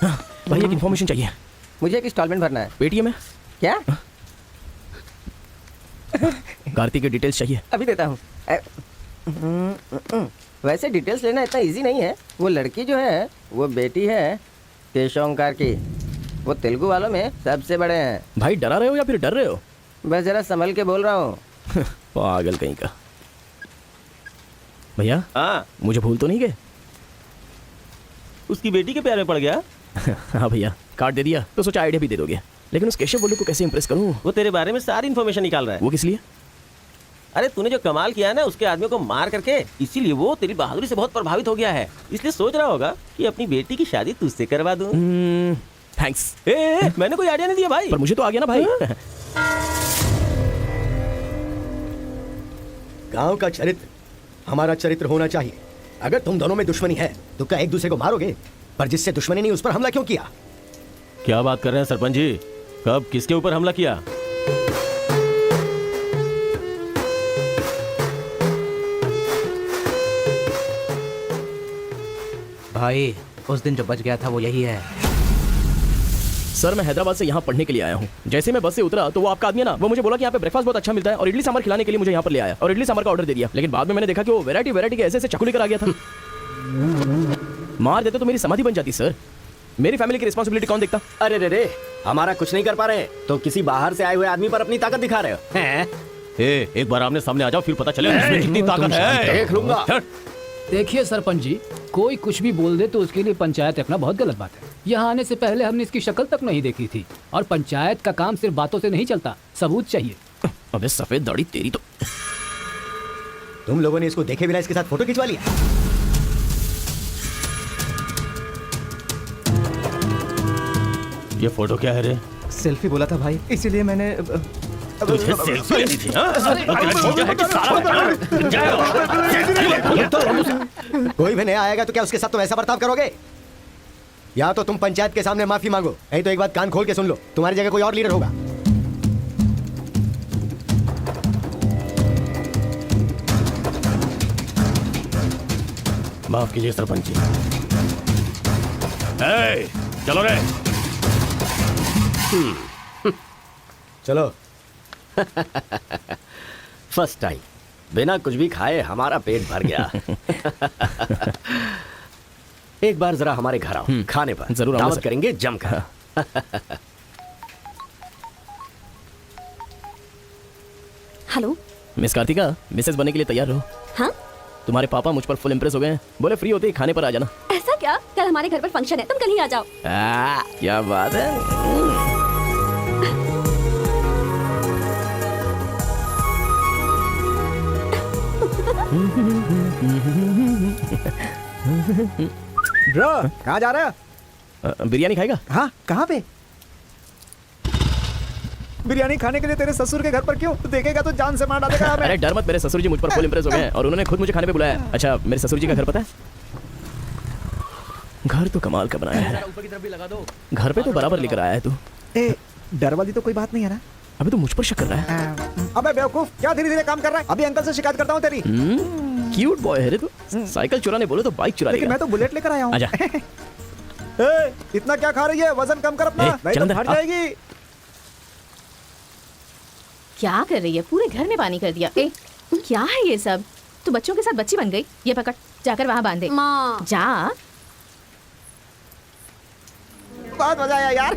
हाँ, भाई एक इन्फॉर्मेशन चाहिए। मुझे एक इंस्टॉलमेंट भरना है। पेटीएम में क्या? कार्तिक की डिटेल्स चाहिए। अभी देता हूँ। वैसे डिटेल्स लेना इतना इजी नहीं है। वो लड़की जो है वो बेटी है केशवंकार की। वो तेलुगु वालों में सबसे बड़े हैं। भाई डरा रहे हो या फिर डर रहे हो? बस जरा संभल के बोल रहा हूँ। पागल कहीं का। भैया हाँ, मुझे भूल तो नहीं गए? उसकी बेटी के प्यार में पड़ गया। हाँ भैया, कार्ड दे दिया तो सोचा आइडिया भी दे दोगे। लेकिन उस केशव बोलू को कैसे इंप्रेस करूं? वो तेरे बारे में सारी इन्फॉर्मेशन निकाल रहा है। वो किस लिए? अरे तूने जो कमाल किया है ना उसके आदमियों को मार करके, इसीलिए वो तेरी बहादुरी से बहुत प्रभावित हो गया है। इसलिए सोच रहा होगा कि अपनी बेटी की शादी तुझसे करवा दूं। थैंक्स। मैंने कोई आइडिया नहीं दिया भाई। पर मुझे तो आ गया ना भाई। गांव का चरित्र हमारा चरित्र होना चाहिए। अगर तुम दोनों में दुश्मनी है तो क्या एक दूसरे को मारोगे? पर जिससे दुश्मनी नहीं उस पर हमला क्यों किया? क्या बात कर रहे हैं सरपंच जी? कब किसके ऊपर हमला किया? भाई उस दिन जो बच गया था वो यही है। सर मैं हैदराबाद से यहाँ पढ़ने के लिए आया हूँ। जैसे मैं बस से उतरा तो वो आपका आदमी है ना, वो मुझे बोला कि यहाँ पे ब्रेकफास्ट बहुत अच्छा मिलता है और इडली सांभर खिलाने के लिए मुझे यहाँ पर ले आया और इडली सांभर का ऑर्डर दे दिया। लेकिन बाद में मैंने देखा कि वो वैरायटी के ऐसे चाकू लेकर आ गया था। मार देते तो मेरी समाधि बन जाती सर। मेरी फैमिली की रिस्पॉन्सिबिलिटी कौन देखता? अरे रे रे, हमारा कुछ नहीं कर पा रहे तो किसी बाहर से आए हुए आदमी पर अपनी ताकत दिखा रहे हो हैं? एक बार आमने सामने आ जाओ, फिर पता चले उसमें कितनी ताकत है। देख लूंगा। देखिए सरपंच जी, कोई कुछ भी बोल दे तो उसके लिए पंचायत रखना बहुत गलत बात है। यहाँ आने से पहले हमने इसकी शक्ल तक नहीं देखी थी, और पंचायत का काम सिर्फ बातों से नहीं चलता, सबूत चाहिए। अबे सफेद दाढ़ी तेरी तो। तुम लोगों ने इसको देखे बिना इसके साथ फोटो खिंचवा लिया। ये फोटो क्या है रे? सेल्फी बोला था भाई, इसीलिए मैंने तुझे सेल्फी लेनी थी हाँ? है कि सारा कोई भी नया आएगा तो क्या उसके साथ तुम ऐसा बर्ताव करोगे? या तो तुम पंचायत के सामने माफी मांगो, नहीं तो एक बात कान खोल के सुन लो, तुम्हारी जगह कोई और लीडर होगा। माफ कीजिए सरपंच जी। चलो रे। चलो। फर्स्ट टाइम बिना कुछ भी खाए हमारा पेट भर गया। एक बार जरा हमारे घर आओ, खाने पर जरूर आऊंगा दावत सर। करेंगे जमकर। हेलो। मिस कार्तिका, मिसेस बनने के लिए तैयार रहो। हाँ? तुम्हारे पापा मुझ पर फुल इंप्रेस हो गए हैं। बोले फ्री होते ही खाने पर आ जाना। ऐसा क्या? भैया कल हमारे घर पर फंक्शन है, तुम कल ही आ जाओ। क्या बात है। ब्रो कहाँ जा रहे हो? बिरयानी खाएगा? हाँ कहाँ पे? बिरयानी खाने के लिए तेरे ससुर के घर पर क्यों? तू देखेगा तो जान से मार डालेगा हमें। अरे डर मत, मेरे ससुर जी मुझ पर फुल इंप्रेस हो गए हैं और उन्होंने खुद मुझे खाने पे बुलाया। अच्छा मेरे ससुर जी का घर पता है? घर तो कमाल का बनाया है। ऊपर की तरफ भी लगा दो। घर पे तो बराबर लेकर आया है तू। ए, डर वाली तो कोई बात नहीं है ना? अभी तो मुझ पर शक कर रहा है। अबे बेवकूफ, क्या धीरे धीरे काम कर रहा है? अभी अंकल से शिकायत करता हूँ तेरी। क्यूट बॉय है रे तू। साइकिल चुराने बोलो तो बाइक चुरा लेकिन लेगा। मैं तो बुलेट लेकर आया हूँ। आजा। ए, इतना क्या खा रही है? वजन कम कर अपना, ए, नहीं चल तो अंदर, फट आ। जाएगी। क्या कर रही है? पूरे घर में पानी कर दिया। ए, क्या है ये सब? तू बच्चों के साथ बच्ची बन गई। ये पकड़, जाकर वहाँ बांध दे। माँ जा। बहुत मजा आया यार।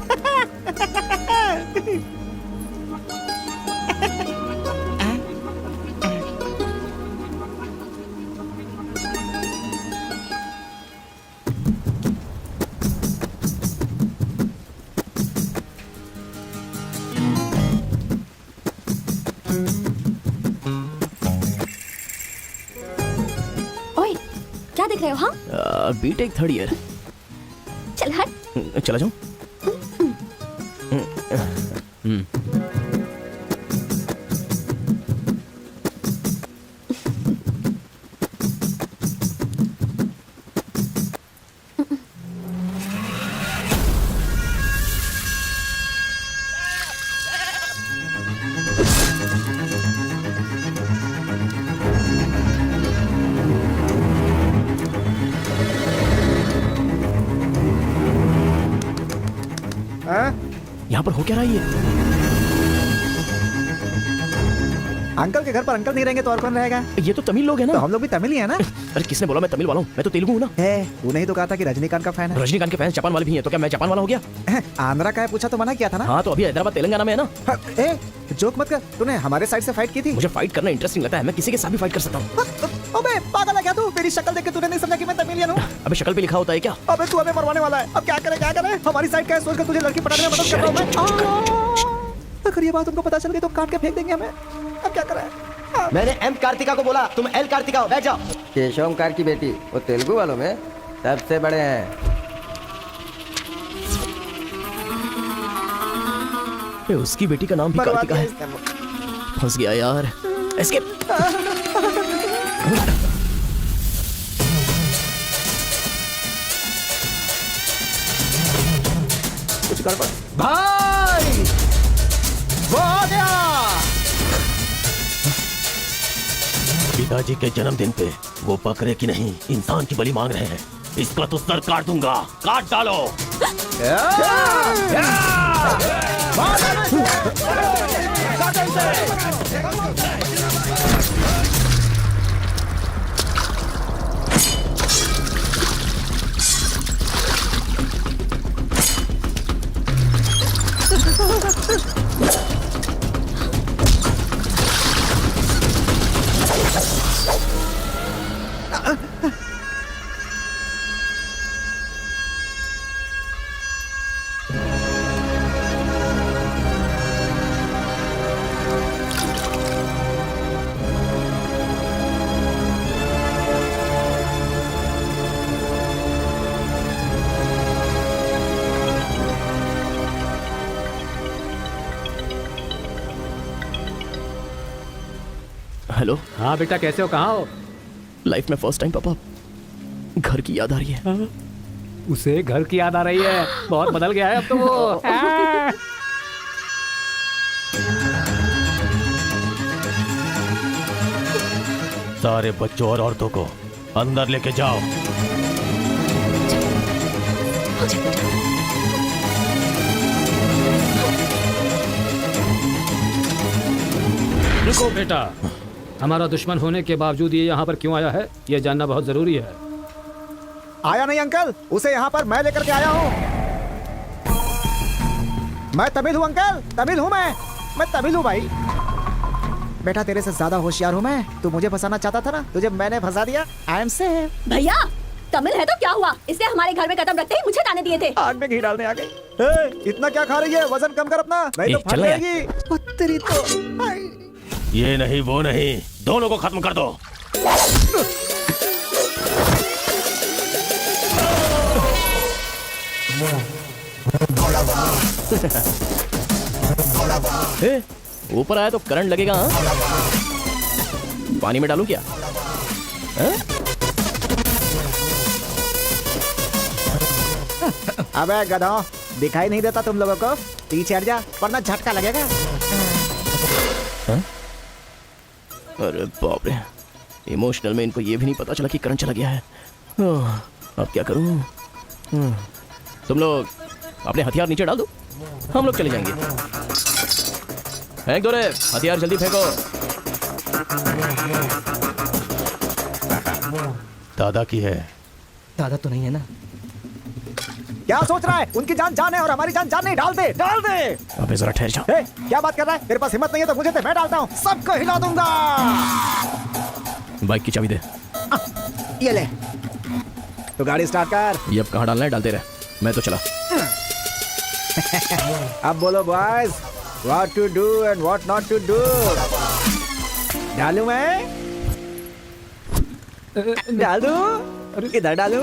ओए क्या देख रहे हो? हाँ बीटेक थर्ड ईयर। चल हट। चला जाऊं? हाँ? यहाँ पर हो क्या रहा है ये? अंकल के घर पर अंकल नहीं रहेंगे तो और कौन रहेगा? ये तो तमिल लोग हैं तो ना। हम लोग भी तमिल ही है ना? अरे किसने बोला मैं तमिल वाला हूँ? मैं तो तेलुगु हूँ ना। तूने ही तो कहा था कि रजनीकांत का फैन है। रजनीकांत के फैंस जापान वाले भी हैं, तो क्या मैं जापान वाला हो गया? आंध्रा का है पूछा तो मना किया था ना? हाँ तो अभी हैदराबाद तेलंगाना में है ना। हाँ, ए जोक मत कर, तूने हमारे साइड से फाइट की थी। मुझे फाइट करना इंटरेस्टिंग लगता है, मैं किसी के साथ भी फाइट कर सकता हूँ। अबे पागल है क्या तू? मेरी शक्ल देख के तूने नहीं समझा कि मैं तमिलियन हूँ? अबे शक्ल पे लिखा होता है क्या? अबे तू हमें मरवाने वाला है। अब क्या करे क्या करे? हमारी साइड का है, सोच कर तुझे लड़की पटाने में मदद कर रहा हूँ मैं। अगर ये बात उनको पता चल गई तो काट के फेंक देंगे हमें। अब क्या करें? मैंने एम कार्तिका को बोला, तुम एल कार्तिका हो, बैठ जाओ। केशवकार की बेटी, वो तेलुगु वालों में सबसे बड़े हैं। ए, उसकी बेटी का नाम भी मरवा कार्तिका दिया है। इसने। फंस गया यार। एस्केप। कुछ कर भाई वो आ गया। पिताजी के जन्मदिन पे वो बकरे की नहीं इंसान की बलि मांग रहे हैं। इसका तो सर काट दूंगा, काट डालो। हेलो। हाँ बेटा कैसे हो? कहाँ हो? लाइफ में फर्स्ट टाइम पापा घर की याद आ रही है। उसे घर की याद आ रही है। बहुत बदल गया है अब तो वो। सारे बच्चों और औरतों को अंदर लेके जाओ। रुको बेटा, हमारा दुश्मन होने के बावजूद ये यहाँ पर क्यों आया है ये जानना बहुत जरूरी है। आया नहीं अंकल, उसे यहाँ पर मैं लेकर के आया हूँ। मैं तमिल हूँ अंकल, तमिल हूँ मैं तमिल हूँ भाई। बेटा तेरे से ज्यादा होशियार हूँ मैं। तू मुझे फंसाना चाहता था ना, तुझे मैंने फंसा दिया। I am safe. भैया तमिल है तो क्या हुआ? इसलिए हमारे घर में कदम रखते ही मुझे ताने दिए थे। आग में घी डालने आ गई। इतना क्या खा रही है? वजन कम कर अपना, नहीं तो फट चल यार। जाएगी। तेरी तो आई। ये नहीं वो नहीं, दोनों को खत्म कर दो। ए, ऊपर आया तो करंट लगेगा। हाँ? पानी में डालूं क्या? हाँ? अबे गधों, दिखाई नहीं देता तुम लोगों को? पीछे हट जा वरना झटका लगेगा। हाँ? अरे बाप रे, इमोशनल में इनको ये भी नहीं पता चला कि करंट चला गया है। अब क्या करूं? तुम लोग अपने हथियार नीचे डाल दो, हम लोग चले जाएंगे। फेंक दो रे हथियार, जल्दी फेंको। दादा की है। दादा तो नहीं है ना? क्या सोच रहा है? उनकी जान जान है और हमारी जान जान नहीं। डाल दे, डाल दे। अबे जरा ठहर जाओ। ए, क्या बात कर रहा है? तेरे पास हिम्मत नहीं है तो मुझे दे, मैं डालता हूँ, सबको हिला दूंगा। बाइक की चाबी दे। ये ले, तो गाड़ी स्टार्ट कर। ये अब कहाँ डालना है डालते रहे, मैं तो चला। अब बोलो boys, what to do and what not to do. डालूं मैं? डाल दूं? इधर डालूं?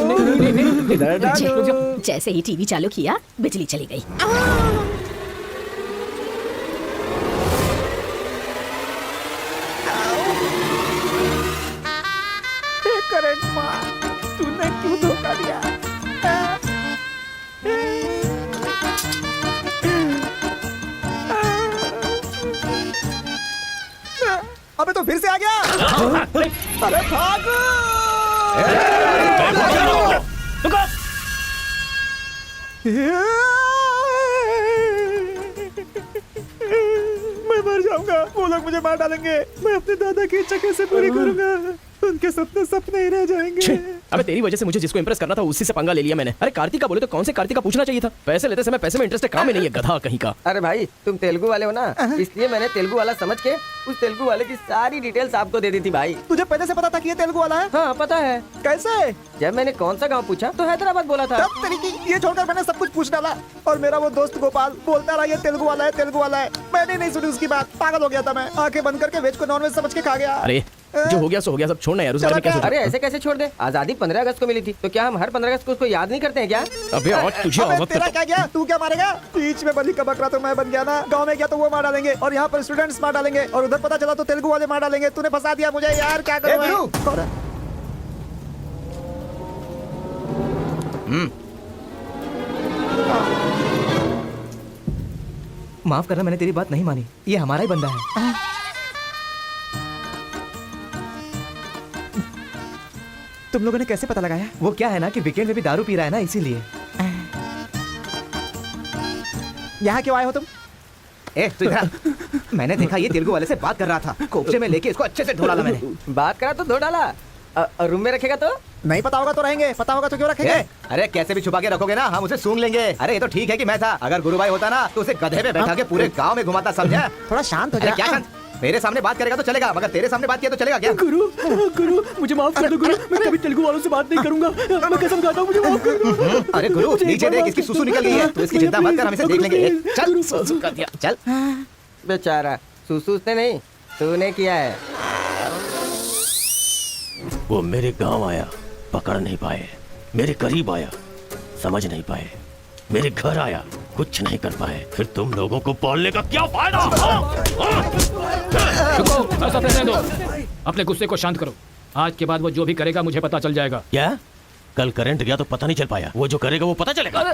इधर डालूं? जैसे ही टीवी चालू किया बिजली चली गई। करंट मार, तूने क्यों धोखा दिया? अबे तो फिर से आ गया। अरे भागो! मैं मर जाऊंगा, वो लोग मुझे मार डालेंगे। मैं अपने दादा की इच्छा कैसे पूरी करूंगा? उनके सपने सपने ही रह जाएंगे। अबे तेरी वजह से मुझे जिसको इंप्रेस करना था उसी से पंगा ले लिया मैंने। अरे कार्तिका बोले तो कौन से कार्तिका पूछना चाहिए था? पैसे लेते समय पैसे में इंटरेस्ट है, काम में नहीं है, गधा कहीं का। अरे भाई तुम तेलुगु वाले हो ना, इसलिए मैंने तेलुगु वाला समझ के उस तेलुगु वाले की सारी डिटेल्स आपको दे दी थी भाई। तुझे पहले से पता था कि ये तेलुगु वाला है? हाँ पता है। कैसे? जब मैंने कौन सा गांव पूछा तो हैदराबाद बोला था। तब तरीके ये छोड़कर मैंने सब कुछ पूछ डाला और मेरा वो दोस्त गोपाल बोलता रहा ये तेलुगु वाला है, तेलुगु वाला है। मैंने नहीं सुनी उसकी बात, पागल हो गया था मैं। आंखें बंद करके वेज को नॉन वेज समझ के खा गया। अरे जो हो गया सो हो गया, सब छोड़ना यार, उस बारे में क्या सोचा? अरे ऐसे कैसे छोड़ दे? आजादी 15 अगस्त को मिली थी, तो क्या हम हर 15 अगस्त को उसको याद नहीं करते हैं क्या? अबे आज तुझे अबे आवाज तेरा करता क्या गया? तू क्या मारेगा? बीच में बलि का बकरा तो मैं बन गया ना। गांव में गया तो वो मार डालेंगे और यहाँ पर स्टूडेंट्स मार डालेंगे और उधर पता चला तो तेलुगु वाले मार डालेंगे। तूने फंसा दिया मुझे यार, क्या करूं? माफ करना, मैंने तेरी बात नहीं मानी। ये हमारा ही बंदा है। तुम लोगों ने कैसे पता लगाया? वो क्या है ना कि वीकेंड में भी दारू पी रहा है ना, इसीलिए। यहाँ क्यों आए हो तुम? ए तू इधर। मैंने देखा ये तेलुगु वाले से बात कर रहा था, कोपचे में लेके इसको अच्छे से धो डाला मैंने। बात करा तो धो डाला, रूम में रखेगा तो? नहीं पता होगा तो रहेंगे, पता होगा तो क्यों रखेंगे? अरे कैसे भी छुपा के रखोगे ना, हम उसे सूंघ लेंगे। अरे ये तो ठीक है कि मैं था, अगर गुरु भाई होता ना तो उसे गधे पे बैठा के पूरे गांव में घुमाता, समझा? थोड़ा शांत हो अरे जा। क्या शांत? मेरे सामने बात करेगा तो चलेगा, मगर तेरे सामने बात किया तो चलेगा क्या? गुरु मुझे माफ कर दो गुरु, मैं कभी तेलुगु वालों से बात नहीं करूंगा, मैं कसम खाता हूँ, मुझे माफ कर दो। अरे गुरु नीचे देख, इसकी सुसु निकल गई है, तो इसकी चिंता मत कर, हम इसे देख लेंगे। चल सुसु कर दिया, चल। बेचारा सुसु उसने नहीं, तूने किया है। वो मेरे गांव आया, पकड़ नहीं पाए, मेरे करीब आया, समझ नहीं पाए, मेरे घर आया, कुछ नहीं कर पाए, फिर तुम लोगों को पालने का क्या फायदा? रुको, ऐसा रहने दो। अपने गुस्से को शांत करो। आज के बाद वो जो भी करेगा मुझे पता चल जाएगा। क्या? कल करंट गया तो पता नहीं चल पाया, वो जो करेगा वो पता चलेगा।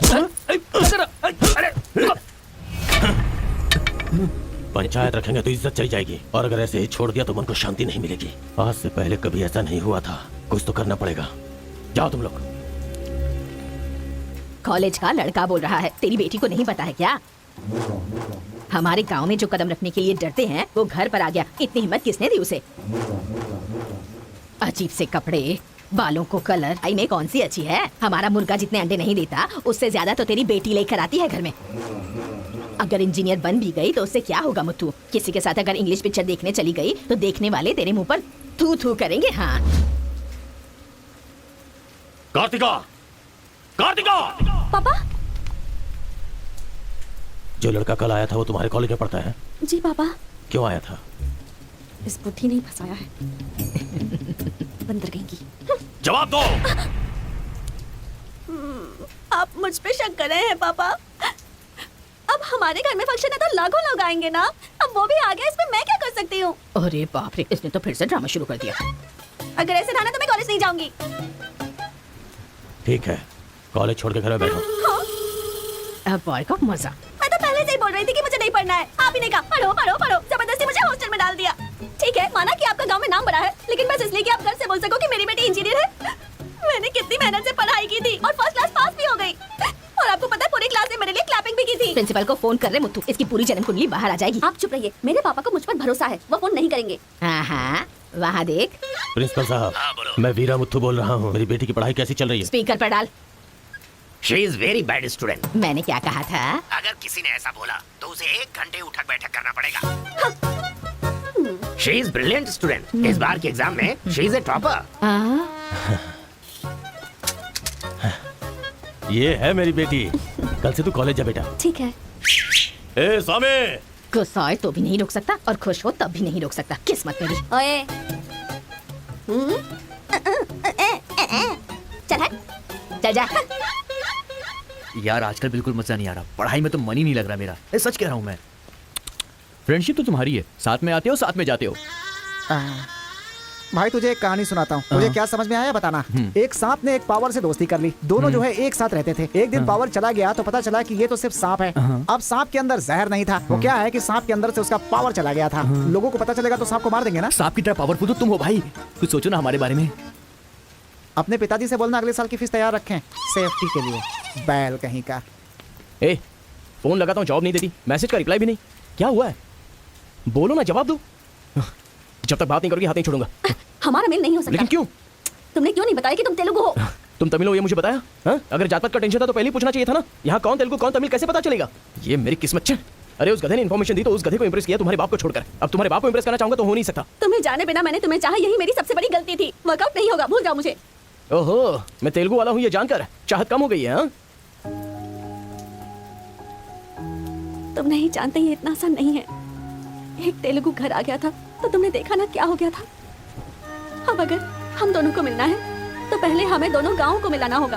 पंचायत रखेंगे तो इज्जत चली जाएगी, और अगर ऐसे ही छोड़ दिया तो मन को शांति नहीं मिलेगी। आज से पहले कभी ऐसा नहीं हुआ था, कुछ तो करना पड़ेगा। जाओ तुम लोग। कॉलेज का लड़का बोल रहा है, तेरी बेटी को नहीं पता है क्या? हमारे गांव में जो कदम रखने के लिए डरते हैं वो घर पर आ गया। इतनी हिम्मत किसने दी उसे? अजीब से कपड़े, बालों को कलर, आई में कौन सी अच्छी है? हमारा मुर्गा जितने अंडे नहीं देता उससे ज्यादा तो तेरी बेटी लेकर आती है घर में। अगर इंजीनियर बन भी गई तो उससे क्या होगा मुत्तू? किसी के साथ अगर इंग्लिश पिक्चर देखने चली गई तो देखने वाले तेरे मुंह पर थू थू करेंगे। हाँ कार्तिका, कार्तिका! पापा। जो लड़का कल आया था वो तुम्हारे कॉलेज में पढ़ता है? जी पापा। क्यों आया था? इस बुद्धि ने ही फंसाया है। बंदर कहीं की। जवाब दो। आप मुझ पे शक कर रहे हैं पापा। अब हमारे घर में फंक्शन है तो लाखों लोग आएंगे ना। अब वो भी आ गया, इसमें मैं क्या कर सकती हूँ? अरे बाप रे, इसने तो फिर से ड्रामा शुरू कर दिया। अगर ऐसे रहा ना तो मैं कॉलेज नहीं जाऊंगी। ठीक है, कॉलेज छोड़ के घर में बैठो। अब बॉय का मजा। मैं तो पहले से ही बोल रही थी कि मुझे नहीं पढ़ना है। आप ही ने कहा पढ़ो पढ़ो पढ़ो, जबरदस्ती मुझे हॉस्टल में डाल दिया। ठीक है, माना कि आपका गांव में नाम बड़ा है, लेकिन बस इसलिए कि आप घर से बोल सको कि मेरी बेटी इंजीनियर है। मैंने कितनी मेहनत से पढ़ाई की थी और फर्स्ट क्लास पास भी हो गई। और आपको पता है पूरी क्लास ने मेरे लिए क्लैपिंग भी की थी। प्रिंसिपल को फोन कर रहे मुत्तू, इसकी पूरी जन्म कुंडली बाहर आ जाएगी। आप चुप रहिए, मेरे पापा को मुझ पर भरोसा है, वो फोन नहीं करेंगे। हाँ, वहाँ देख। प्रिंसिपल साहब, मैं वीरा मुत्थू बोल रहा हूँ। मेरी बेटी की पढ़ाई कैसी चल रही है? स्पीकर पर डाल। She is very bad student. मैंने क्या कहा था? अगर किसी ने ऐसा बोला तो उसे 1 घंटे उठक बैठक करना पड़ेगा। She is brilliant student. इस बार के एग्जाम में शी इज ए टॉपर। ये है मेरी बेटी। कल से तू कॉलेज जा बेटा। ठीक है। ए स्वामी, गुस्सा आए तो भी नहीं रोक सकता और खुश हो तब भी नहीं रोक सकता। किस्मत मेरी। ओए। चल हट। चल जा। यार आजकल बिल्कुल मजा नहीं आ रहा, पढ़ाई में तो मन ही नहीं लग रहा मेरा। सच कह रहा हूँ मैं। फ्रेंडशिप तो तुम्हारी है, साथ में आते हो साथ में जाते हो। भाई तुझे एक कहानी सुनाता हूँ, मुझे क्या समझ में आया बताना। एक सांप ने एक पावर से दोस्ती कर ली, दोनों जो है एक साथ रहते थे। एक दिन पावर चला गया तो पता चला कि ये तो सिर्फ सांप है। अब सांप के अंदर जहर नहीं था, वो क्या है कि सांप के अंदर से उसका पावर चला गया था। लोगों को पता चलेगा तो सांप को मार देंगे ना। सांप की तरह पावरफुल तो तुम हो भाई, कुछ सोचो ना हमारे बारे में। अपने पिताजी से बोलना अगले साल की फीस तैयार रखें, सेफ्टी के लिए। बैल कहीं का। ए, फोन लगाता हूँ, जवाब नहीं देती, मैसेज का रिप्लाई भी नहीं। क्या हुआ है? बोलो ना, जवाब दो। जब तक बात नहीं करोगी हाथ नहीं छोड़ूंगा। हमारा मेल नहीं हो सकता। लेकिन क्यों? तुमने क्यों नहीं बताया कि तुम तेलुगु हो? तुम तमिल हो ये मुझे बताया? हाँ? अगर जात पात का टेंशन था तो पहले ही पूछना चाहिए था ना। यहाँ कौन तेलुगु कौन तमिल कैसे पता चलेगा? ये मेरी किस्मत है। अरे उस गधे ने इन्फॉर्मेशन दी तो उस गधे को इंप्रेस किया तुम्हारे बाप को छोड़कर। अब तुम्हारे बाप को इंप्रेस करना चाहूंगा तो हो नहीं सकता। तुम्हें जाने बिना मैंने तुम्हें चाहा, यही मेरी सबसे बड़ी गलती थी। वर्कआउट नहीं होगा, भूल जाओ मुझे। ओहो, मैं तेलुगु वाला हूँ ये जानकर चाहत कम हो गई है। हाँ? तुम नहीं जानते ये इतना आसान नहीं है। एक तेलुगु घर आ गया था तो तुमने देखा ना क्या हो गया था। अब अगर हम दोनों को मिलना है तो पहले हमें दोनों गांवों को मिलाना होगा,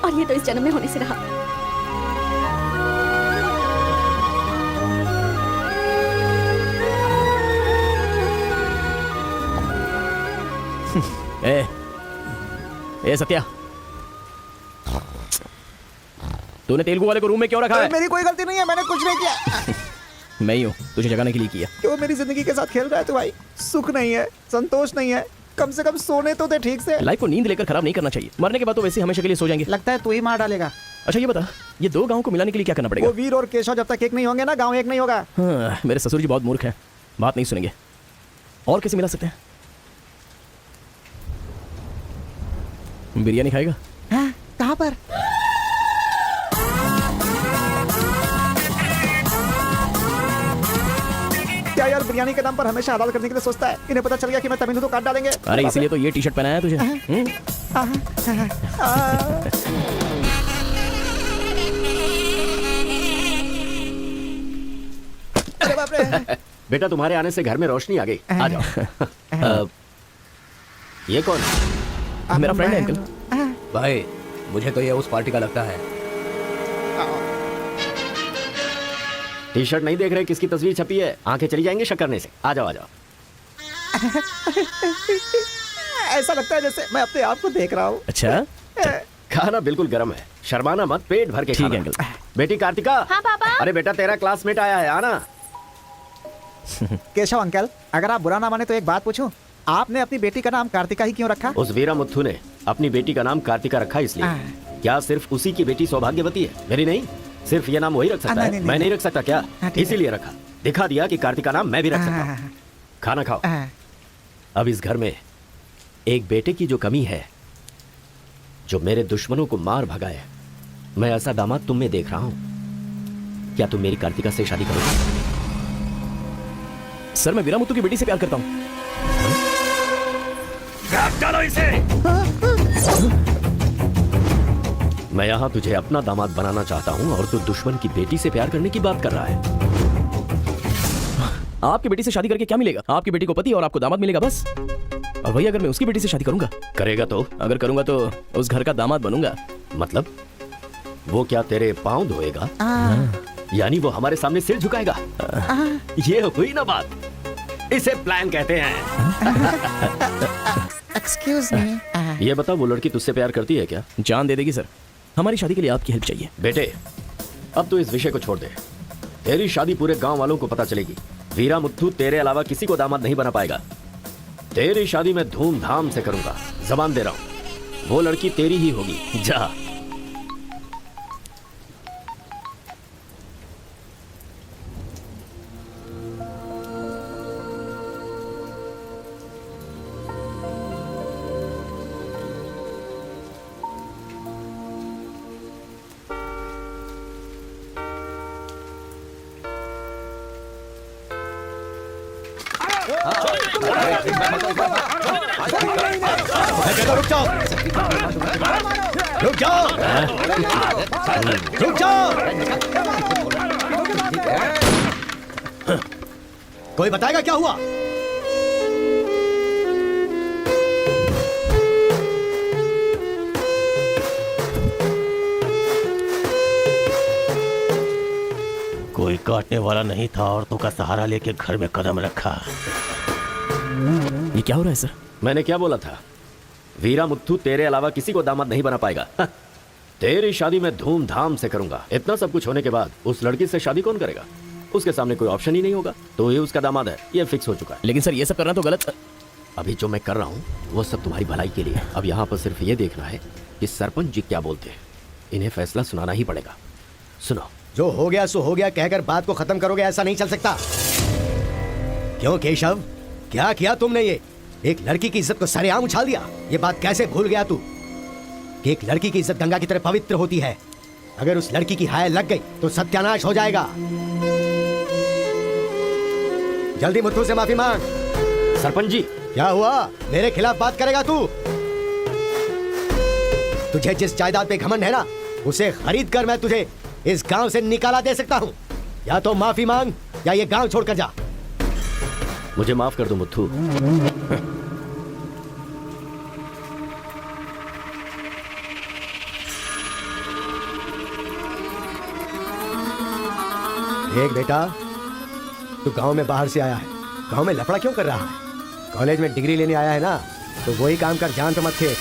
और ये तो इस जन्म में होने से रहा। ए सत्या, तूने तेलुगु वाले को रूम में क्यों रखा है? मेरी कोई गलती नहीं है, मैंने कुछ नहीं किया। मैं ही हूँ, तुझे जगाने के लिए किया। क्यों मेरी जिंदगी के साथ खेल रहा है तू भाई? सुख नहीं है, संतोष नहीं है, कम से कम सोने तो दे ठीक से। लाइफ को नींद लेकर खराब नहीं करना चाहिए, मरने के बाद तो वैसे हमेशा के लिए सो जाएंगे। लगता है तू ही मार डालेगा। अच्छा ये बता, ये 2 गांवों को मिलाने के लिए क्या करना पड़ेगा? वो वीर और केशव जब तक एक नहीं होंगे ना, गांव एक नहीं होगा। हाँ, मेरे ससुर जी बहुत मूर्ख हैं, बात नहीं सुनेंगे। और कैसे मिला सकते हैं? बिरयानी खाएगा? हाँ, कहाँ पर? क्या यार बिरयानी के नाम पर हमेशा हलाल करने के लिए सोचता है। इन्हें पता चल गया कि मैं तमिल हूं तो काट डालेंगे। अरे इसीलिए तो ये टी शर्ट पहनाया है तुझे। अरे बाप रे। बेटा तुम्हारे आने से घर में रोशनी आ गई। आ जाओ। ये कौन है? मेरा फ्रेंड है अंकल। भाई मुझे तो ये उस पार्टी का लगता है। टी शर्ट नहीं देख रहे किसकी तस्वीर छपी है? आंखें चली जाएंगी शक करने से। आ जाओ आ जाओ। ऐसा लगता है जैसे मैं अपने आप को देख रहा हूँ। अच्छा, खाना बिल्कुल गर्म है, शर्माना मत, पेट भर के ठीक खाना। है अंकल। बेटी कार्तिका। हाँ पापा। अरे बेटा तेरा क्लासमेट आया है, आना। केशव अंकल, अगर आप बुरा ना माने तो एक बात पूछूं, आपने अपनी बेटी का नाम कार्तिका ही क्यों रखा? उस वीरा मुत्थू ने अपनी बेटी का नाम कार्तिका रखा इसलिए। क्या सिर्फ उसी की बेटी सौभाग्यवती है? मेरी नहीं, सिर्फ ये नाम वही रख सकता है। मैं नहीं रख सकता क्या? इसीलिए रखा, दिखा दिया कि कार्तिका नाम मैं भी रख सकता हूँ। खाना खाओ। अब इस घर में एक बेटे की जो कमी है, जो मेरे दुश्मनों को मार भगाए, मैं ऐसा दामाद तुम में देख रहा हूं। क्या तुम मेरी कार्तिका से शादी करोगे? सर मैं वीरा मुत्तू की बेटी से प्यार करता हूँ। चलो इसे। मैं यहाँ तुझे अपना दामाद बनाना चाहता हूँ और तू दुश्मन की बेटी से प्यार करने की बात कर रहा है। आपकी बेटी से शादी करके क्या मिलेगा? आपकी बेटी को पति और आपको दामाद मिलेगा बस। और वही अगर मैं उसकी बेटी से शादी करूंगा, करेगा तो? अगर करूंगा तो उस घर का दामाद बनूंगा। मतलब वो क्या तेरे पाँव धोएगा? यानी वो हमारे सामने सिर झुकाएगा? ये हुई ना बात। इसे प्लान कहते हैं। Excuse me. ये बता, वो लड़की तुझसे प्यार करती है क्या? जान दे देगी सर। हमारी शादी के लिए आपकी हेल्प चाहिए। बेटे, अब तो इस विषय को छोड़ दे। तेरी शादी पूरे गांव वालों को पता चलेगी। वीरा मुत्थू तेरे अलावा किसी को दामाद नहीं बना पाएगा। तेरी शादी मैं धूमधाम से करूंगा, जबान दे रहा हूं। वो लड़की तेरी ही होगी। जा। रुक जाओ, रुक जाओ, रुक जाओ। कोई बताएगा क्या हुआ? कोई काटने वाला नहीं था, औरतों का सहारा लेके घर में कदम रखा। ये क्या हो रहा है सर? मैंने क्या बोला था? वीरा मुत्थू तेरे अलावा किसी को दामाद नहीं बना पाएगा। तेरी शादी मैं धूमधाम से करूंगा। इतना सब कुछ होने के बाद उस लड़की से शादी कौन करेगा? उसके सामने कोई ऑप्शन ही नहीं होगा। तो ये उसका दामाद है, ये फिक्स हो चुका है। लेकिन सर ये सब करना तो गलत। अभी जो मैं कर रहा हूँ वो सब तुम्हारी भलाई के लिए। अब यहाँ पर सिर्फ ये देखना है कि सरपंच जी क्या बोलते हैं। इन्हें फैसला सुनाना ही पड़ेगा। सुनो। जो हो गया सो हो गया कहकर बात को खत्म करोगे, ऐसा नहीं चल सकता। क्यों केशव, क्या किया तुमने? ये एक लड़की की इज्जत को सरेआम उछाल दिया। ये बात कैसे भूल गया तू कि एक लड़की की इज्जत गंगा की तरह पवित्र होती है। अगर उस लड़की की हाय लग गई तो सत्यानाश हो जाएगा। जल्दी मुत्थू से माफी मांग। सरपंच जी। क्या हुआ? मेरे खिलाफ बात करेगा तू? तुझे जिस जायदाद पे घमंड है ना, उसे खरीद कर मैं तुझे इस गांव से निकाला दे सकता हूँ। या तो माफी मांग या ये गांव छोड़कर जा। मुझे माफ कर दो मुत्थू। देख बेटा, तू गांव में बाहर से आया है, गांव में लफड़ा क्यों कर रहा है? कॉलेज में डिग्री लेने आया है ना, तो वही काम कर, जान तो मत खेल।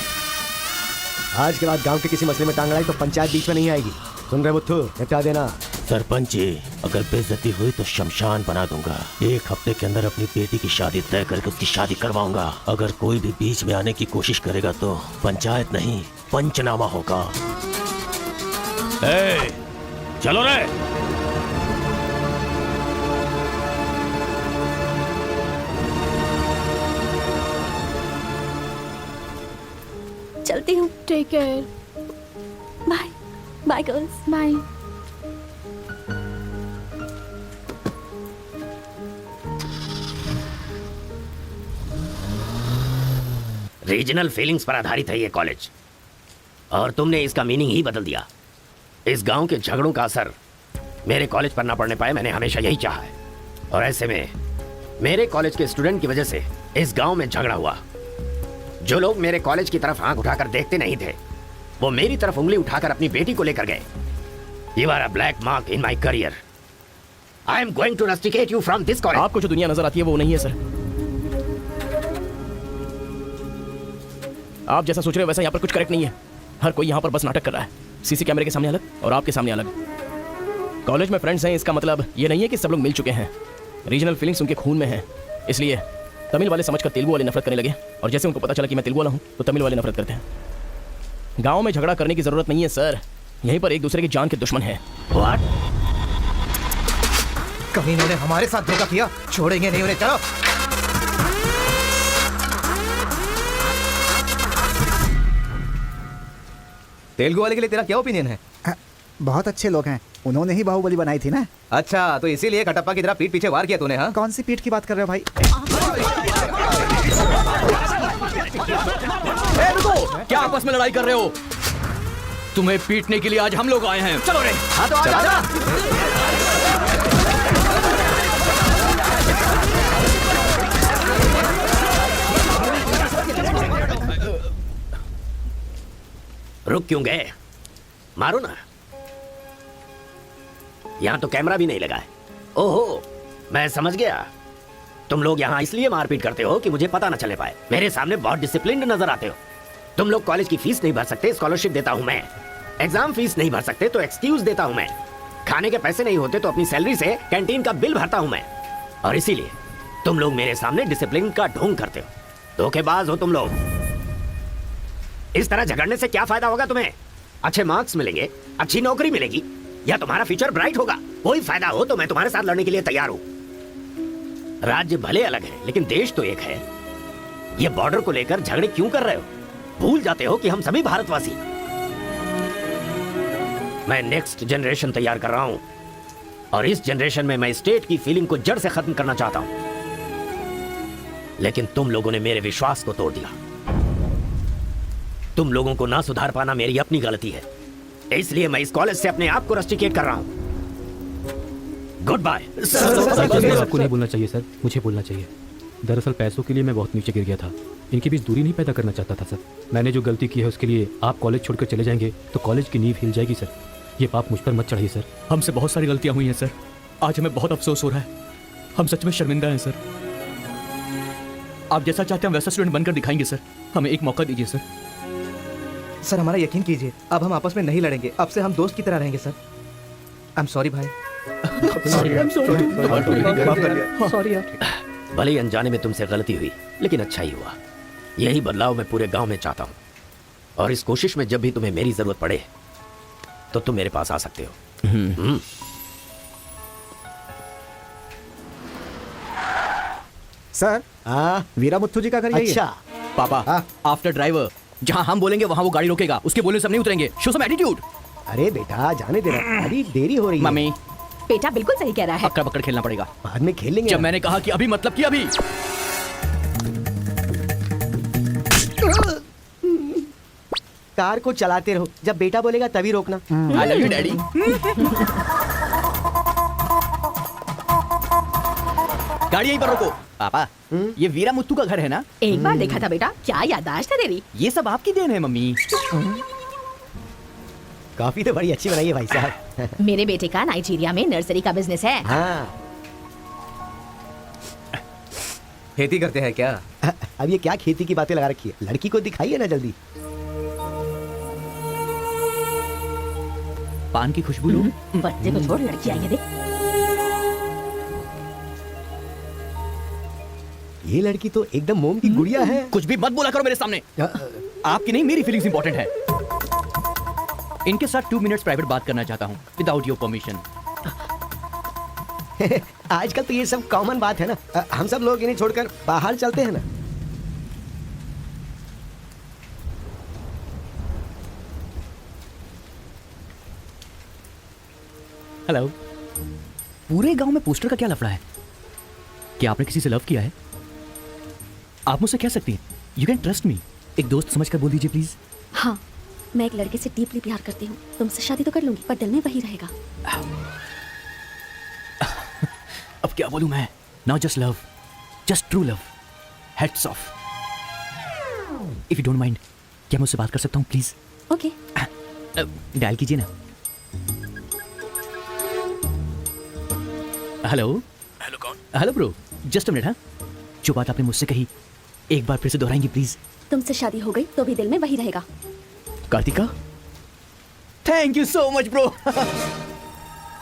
आज के बाद गांव के किसी मसले में टांग अड़ाई तो पंचायत बीच में नहीं आएगी। सुन रहे मुत्थू, निपटा देना। सरपंच जी, अगर बेइज्जती हुई तो शमशान बना दूंगा। 1 हफ्ते के अंदर अपनी बेटी की शादी तय करके उसकी शादी करवाऊंगा। अगर कोई भी बीच में आने की कोशिश करेगा तो पंचायत नहीं, पंचनामा होगा। चलो रे। चलती हूँ। Take care. Bye bye girls. Bye. Regional feelings पर आधारित है ये कॉलेज, और तुमने इसका मीनिंग ही बदल दिया। इस गांव के झगड़ों का असर मेरे कॉलेज पर ना पड़ने पाए, मैंने हमेशा यही चाहा है। और ऐसे में मेरे कॉलेज के स्टूडेंट की वजह से इस गांव में झगड़ा हुआ। जो लोग मेरे कॉलेज की तरफ आंख उठाकर देखते नहीं थे, वो मेरी तरफ उंगली उठाकर अपनी बेटी को लेकर गए। You are a black mark in my career. I am going to rusticate you from this college. आपको जो दुनिया नजर आती है वो नहीं है सर। आप जैसा सोच रहे हो वैसा यहाँ पर कुछ करेक्ट नहीं है। हर कोई यहाँ पर बस नाटक कर रहा है। सीसी कैमरे के सामने अलग और आपके सामने अलग। कॉलेज में फ्रेंड्स हैं, इसका मतलब ये नहीं है कि सब लोग मिल चुके हैं। रीजनल फीलिंग्स उनके खून में है, इसलिए तमिल वाले समझकर तेलुगु वाले नफरत करने लगे। और जैसे उनको पता चला कि मैं तेलुगु वाला हूँ तो तमिल वाले नफरत करते हैं। गाँव में झगड़ा करने की जरूरत नहीं है सर, यहीं पर एक दूसरे की जान के दुश्मन है। What? कभी इन्होंने हमारे साथ धोखा किया, छोड़ेंगे नहीं उन्हें। चलो। तेलुगु वाले के लिए तेरा क्या ओपिनियन है? बहुत अच्छे लोग हैं, उन्होंने ही बाहुबली बनाई थी ना। अच्छा, तो इसीलिए कटप्पा की तरह पीठ पीछे वार किया तूने? हाँ, कौन सी पीठ की बात कर रहे हो भाई? रुको, क्या आपस में लड़ाई कर रहे हो? तुम्हें पीटने के लिए आज हम लोग आए हैं। चलो रे। हाँ तो आजा। रुक क्यों गए? मारो ना। यहाँ तो कैमरा भी नहीं लगा है। ओहो, मैं समझ गया। तुम लोग यहाँ इसलिए मारपीट करते हो कि मुझे पता न चले पाए। मेरे सामने बहुत डिसिप्लिन्ड नजर आते हो। तुम लोग कॉलेज की फीस नहीं भर सकते, स्कॉलरशिप देता हूँ मैं। एग्जाम फीस नहीं भर सकते तो एक्सक्यूज देता हूँ मैं। खाने के पैसे नहीं होते तो अपनी सैलरी से कैंटीन का बिल भरता हूँ मैं। और इसीलिए तुम लोग मेरे सामने डिसिप्लिन का ढोंग करते हो। धोखेबाज हो तुम लोग। इस तरह झगड़ने से क्या फायदा होगा तुम्हें? अच्छे मार्क्स मिलेंगे, अच्छी नौकरी मिलेगी, या तुम्हारा फ्यूचर ब्राइट होगा। कोई फायदा हो तो मैं तुम्हारे साथ लड़ने के लिए तैयार हूं। राज्य भले अलग है लेकिन देश तो एक है। ये बॉर्डर को लेकर झगड़े क्यों कर रहे हो? भूल जाते हो कि हम सभी भारतवासी। मैं नेक्स्ट जनरेशन तैयार कर रहा हूं और इस जनरेशन में मैं स्टेट की फीलिंग को जड़ से खत्म करना चाहता हूं। लेकिन तुम लोगों ने मेरे विश्वास को तोड़ दिया। तुम लोगों को ना सुधार पाना मेरी अपनी गलती है, इसलिए मैं इस कॉलेज से अपने आप को रस्टिकेट कर रहा हूं। Good bye. आपको नहीं बोलना चाहिए सर, मुझे बोलना चाहिए। दरअसल पैसों के लिए मैं बहुत नीचे गिर गया था। इनके बीच दूरी नहीं पैदा करना चाहता था सर। मैंने जो गलती की है उसके लिए आप कॉलेज छोड़कर चले जाएंगे तो कॉलेज की नींव हिल जाएगी सर। ये पाप मुझ पर मत चढ़ाइए सर। हमसे बहुत सारी गलतियां हुई हैं सर। आज हमें बहुत अफसोस हो रहा है। हम सच में शर्मिंदा हैं सर। आप जैसा चाहते हैं वैसा स्टूडेंट बनकर दिखाएंगे सर। हमें एक मौका दीजिए सर। सर हमारा यकीन कीजिए, अब हम आपस में नहीं लड़ेंगे। अब से हम दोस्त की तरह रहेंगे सर। आई एम सॉरी भाई। सॉरी यार। भले ही अनजाने में तुमसे गलती हुई लेकिन अच्छा ही हुआ। यही बदलाव मैं पूरे गांव में चाहता हूं और इस कोशिश में जब भी तुम्हें मेरी जरूरत पड़े तो तुम मेरे पास आ सकते हो। सर वीरा मुथ्थू जी का घर यही है। अच्छा पापा, आफ्टर ड्राइवर जहां हम बोलेंगे वहां वो गाड़ी रोकेगा। उसके बोलने से हम नहीं उतरेंगे। Show some attitude. अरे बेटा जाने देना, अभी देरी हो रही है। मम्मी, बेटा बिल्कुल सही कह रहा है। अक्कड़ पकड़ खेलना पड़ेगा। बाद में खेलेंगे। जब मैंने कहा कि अभी मतलब कि अभी। कार को चलाते रहो, जब बेटा बोलेगा तभी रोकना। आई लव यू डैडी। गाड़ी यहीं पर रोको। पापा, ये वीरा मुत्तू का घर है ना? एक बार देखा था बेटा, क्या याददाश्त है तेरी। ये सब आपकी देन है मम्मी। कॉफी तो बड़ी अच्छी बनाई है भाई साहब। मेरे बेटे का नाइजीरिया में नर्सरी का बिजनेस है। हाँ खेती करते हैं क्या? अब ये क्या खेती की बातें लगा रखी है? लड़की को दिखाइए ना जल्दी। पान की खुशबू लो। बच्चे को छोड़, लड़की आई है देख। ये लड़की तो एकदम मोम की गुड़िया है। कुछ भी मत बोला करो मेरे सामने। आपकी नहीं, मेरी फीलिंग्स इंपॉर्टेंट है। इनके साथ 2 मिनट्स प्राइवेट बात करना चाहता हूँ विदाउट योर परमिशन। आजकल तो ये सब कॉमन बात है ना। हम सब लोग इन्हें छोड़कर बाहर चलते हैं ना। हेलो। पूरे गांव में पोस्टर का क्या लफड़ा है? क्या आपने किसी से लव किया है? आप मुझसे कह सकती हैं। You can trust me. एक दोस्त समझकर बोल दीजिए प्लीज। हाँ, मैं एक लड़के से डीपली प्यार करती हूँ। तुमसे शादी तो कर लूंगी पर दिल में वही रहेगा। अब क्या बोलूं मैं? Not just love, just true love. Heads of. If you don't mind, क्या मैं उससे बात कर सकता हूँ प्लीज? ओके। डायल कीजिए ना। हेलो। हेलो कौन? Hello bro, just a minute. हाँ, जो बात आपने मुझसे कही एक बार फिर से दोहराएंगे प्लीज? तुमसे शादी हो गई तो भी दिल में वही रहेगा। Kartika, thank you so much bro.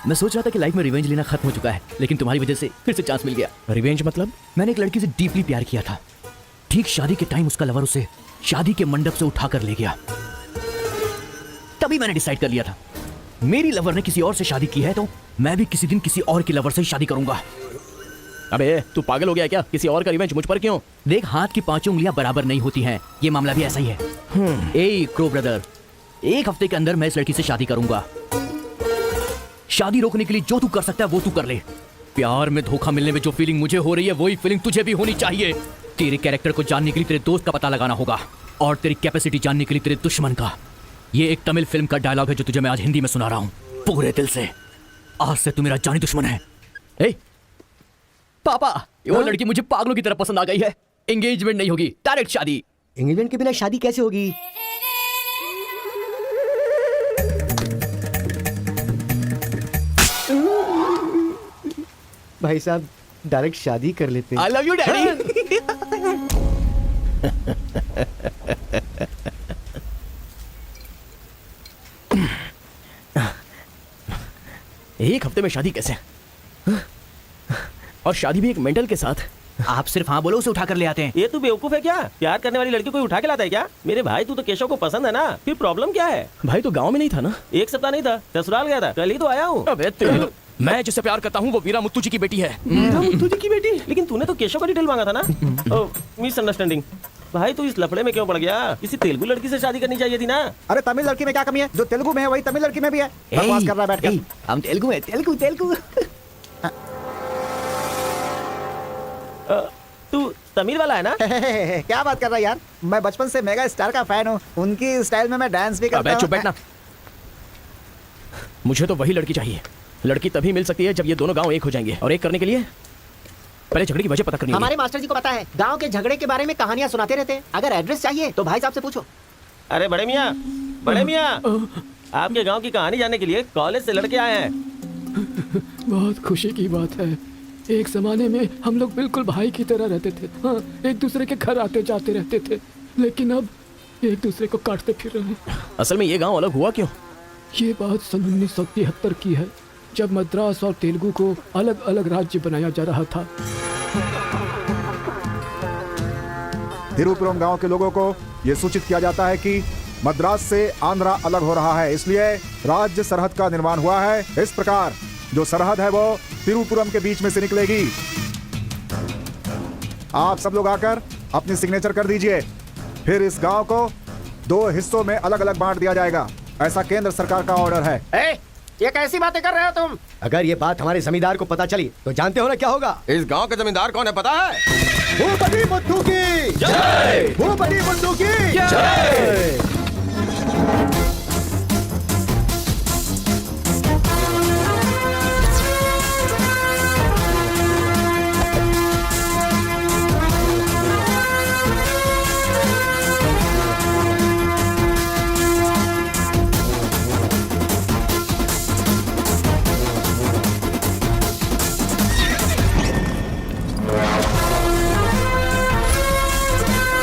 मैं सोच रहा था कि लाइफ में रिवेंज लेना खत्म हो चुका है, लेकिन तुम्हारी वजह से फिर से चांस मिल गया। रिवेंज मतलब? मैंने एक लड़की से डीपली प्यार किया था। ठीक शादी के टाइम उसका लवर उसे शादी के मंडप से उठाकर ले गया। तभी मैंने डिसाइड कर लिया था, मेरी लवर ने किसी और से शादी की है तो मैं भी किसी दिन किसी और की लवर से ही शादी करूंगा। अबे तू पागल हो गया क्या? किसी और का रिवेंज मुझ पर क्यों? देख, हाथ की 5 उंगलियां बराबर नहीं होती हैं। ये मामला भी ऐसा ही है। ए क्रो ब्रदर, 1 हफ्ते के अंदर मैं इस लड़की से शादी करूंगा। शादी रोकने के लिए जो तू कर सकता है वो तू कर ले। प्यार में धोखा मिलने में जो फीलिंग मुझे हो रही है वही फीलिंग तुझे भी होनी चाहिए। तेरे कैरेक्टर को जानने के लिए तेरे दोस्त का पता लगाना होगा और तेरी कैपेसिटी जानने के लिए तेरे दुश्मन का। ये एक तमिल फिल्म का डायलॉग है जो तुझे मैं आज हिंदी में सुना रहा हूं पूरे दिल से। आज से तू मेरा जानी दुश्मन है। ए, पापा, ये वो लड़की मुझे पागलों की तरह पसंद आ गई है। एंगेजमेंट नहीं होगी, डायरेक्ट शादी। एंगेजमेंट के बिना शादी कैसे होगी? भाई साहब डायरेक्ट शादी कर लेते हैं। आई लव यू डैडी। एक हफ्ते में शादी कैसे? और शादी भी एक मेंटल के साथ। आप सिर्फ हाँ बोलो, उसे उठा कर ले आते हैं। ये तू बेवकूफ है क्या? प्यार करने वाली लड़की को उठा के लाता है क्या? मेरे भाई तू तो केशव को पसंद है ना, फिर प्रॉब्लम क्या है? भाई तो गांव में नहीं था ना? एक सप्ताह नहीं था, ससुराल गया था, कल ही तो आया हूँ। अबे तेरे, मैं जिससे प्यार करता हूँ वो वीरा मुत्तू जी की बेटी है। मुत्तू जी की बेटी? लेकिन तूने तो केशव का डिटेल मांगा था ना। मिसअंडरस्टैंडिंग। भाई तू इस लफड़े में क्यों पड़ गया? किसी तेलुगु लड़की से शादी करनी चाहिए थी ना। अरे तमिल लड़की में क्या कमी है? जो तेलुगु में है वही तमिल लड़की में भी है। बकवास कर रहा है बैठकर। हम तेलुगु है, तेलुगु तेलुगु। तू तमिल वाला है ना? क्या बात कर रहा है यार? मैं बचपन से मेगा स्टार का फैन हूँ। उनकी स्टाइल में मैं डांस भी करता अबे हूँ। चुप बैठना। मुझे तो वही लड़की चाहिए। लड़की तभी मिल सकती है जब ये दोनों गांव एक हो जाएंगे, और एक करने के लिए पहले झगड़े की वजह पता करनी होगी। हमारे मास्टर जी को पता है, गांव के झगड़े के बारे में कहानियां सुनाते रहते हैं। अगर एड्रेस चाहिए तो भाई साहब से पूछो। अरे बड़े मियाँ, बड़े मियाँ, आपके गांव की कहानी जानने के लिए कॉलेज से लड़के आए हैं। बहुत खुशी की बात है। एक जमाने में हम लोग बिल्कुल भाई की तरह रहते थे। हाँ, एक दूसरे के घर आते जाते रहते थे, लेकिन अब एक दूसरे को काटते फिर रहे हैं। असल में ये गांव अलग हुआ क्यों? ये बात सन 1973 की है, जब मद्रास और तेलुगु को अलग अलग राज्य बनाया जा रहा था। तिरुपुरम गांव के लोगों को यह सूचित किया जाता है कि मद्रास से आंध्रा अलग हो रहा है, इसलिए राज्य सरहद का निर्माण हुआ है। इस प्रकार जो सरहद है वो तिरुपुरम के बीच में से निकलेगी। आप सब लोग आकर अपनी सिग्नेचर कर दीजिए, फिर इस गांव को 2 हिस्सों में अलग अलग बांट दिया जाएगा। ऐसा केंद्र सरकार का ऑर्डर है। ये कैसी बातें कर रहे हो तुम? अगर ये बात हमारे जमींदार को पता चली तो जानते हो ना क्या होगा? इस गांव के जमींदार कौन है पता है? भूपति मुत्तू की जय! भूपति मुत्तू की जय!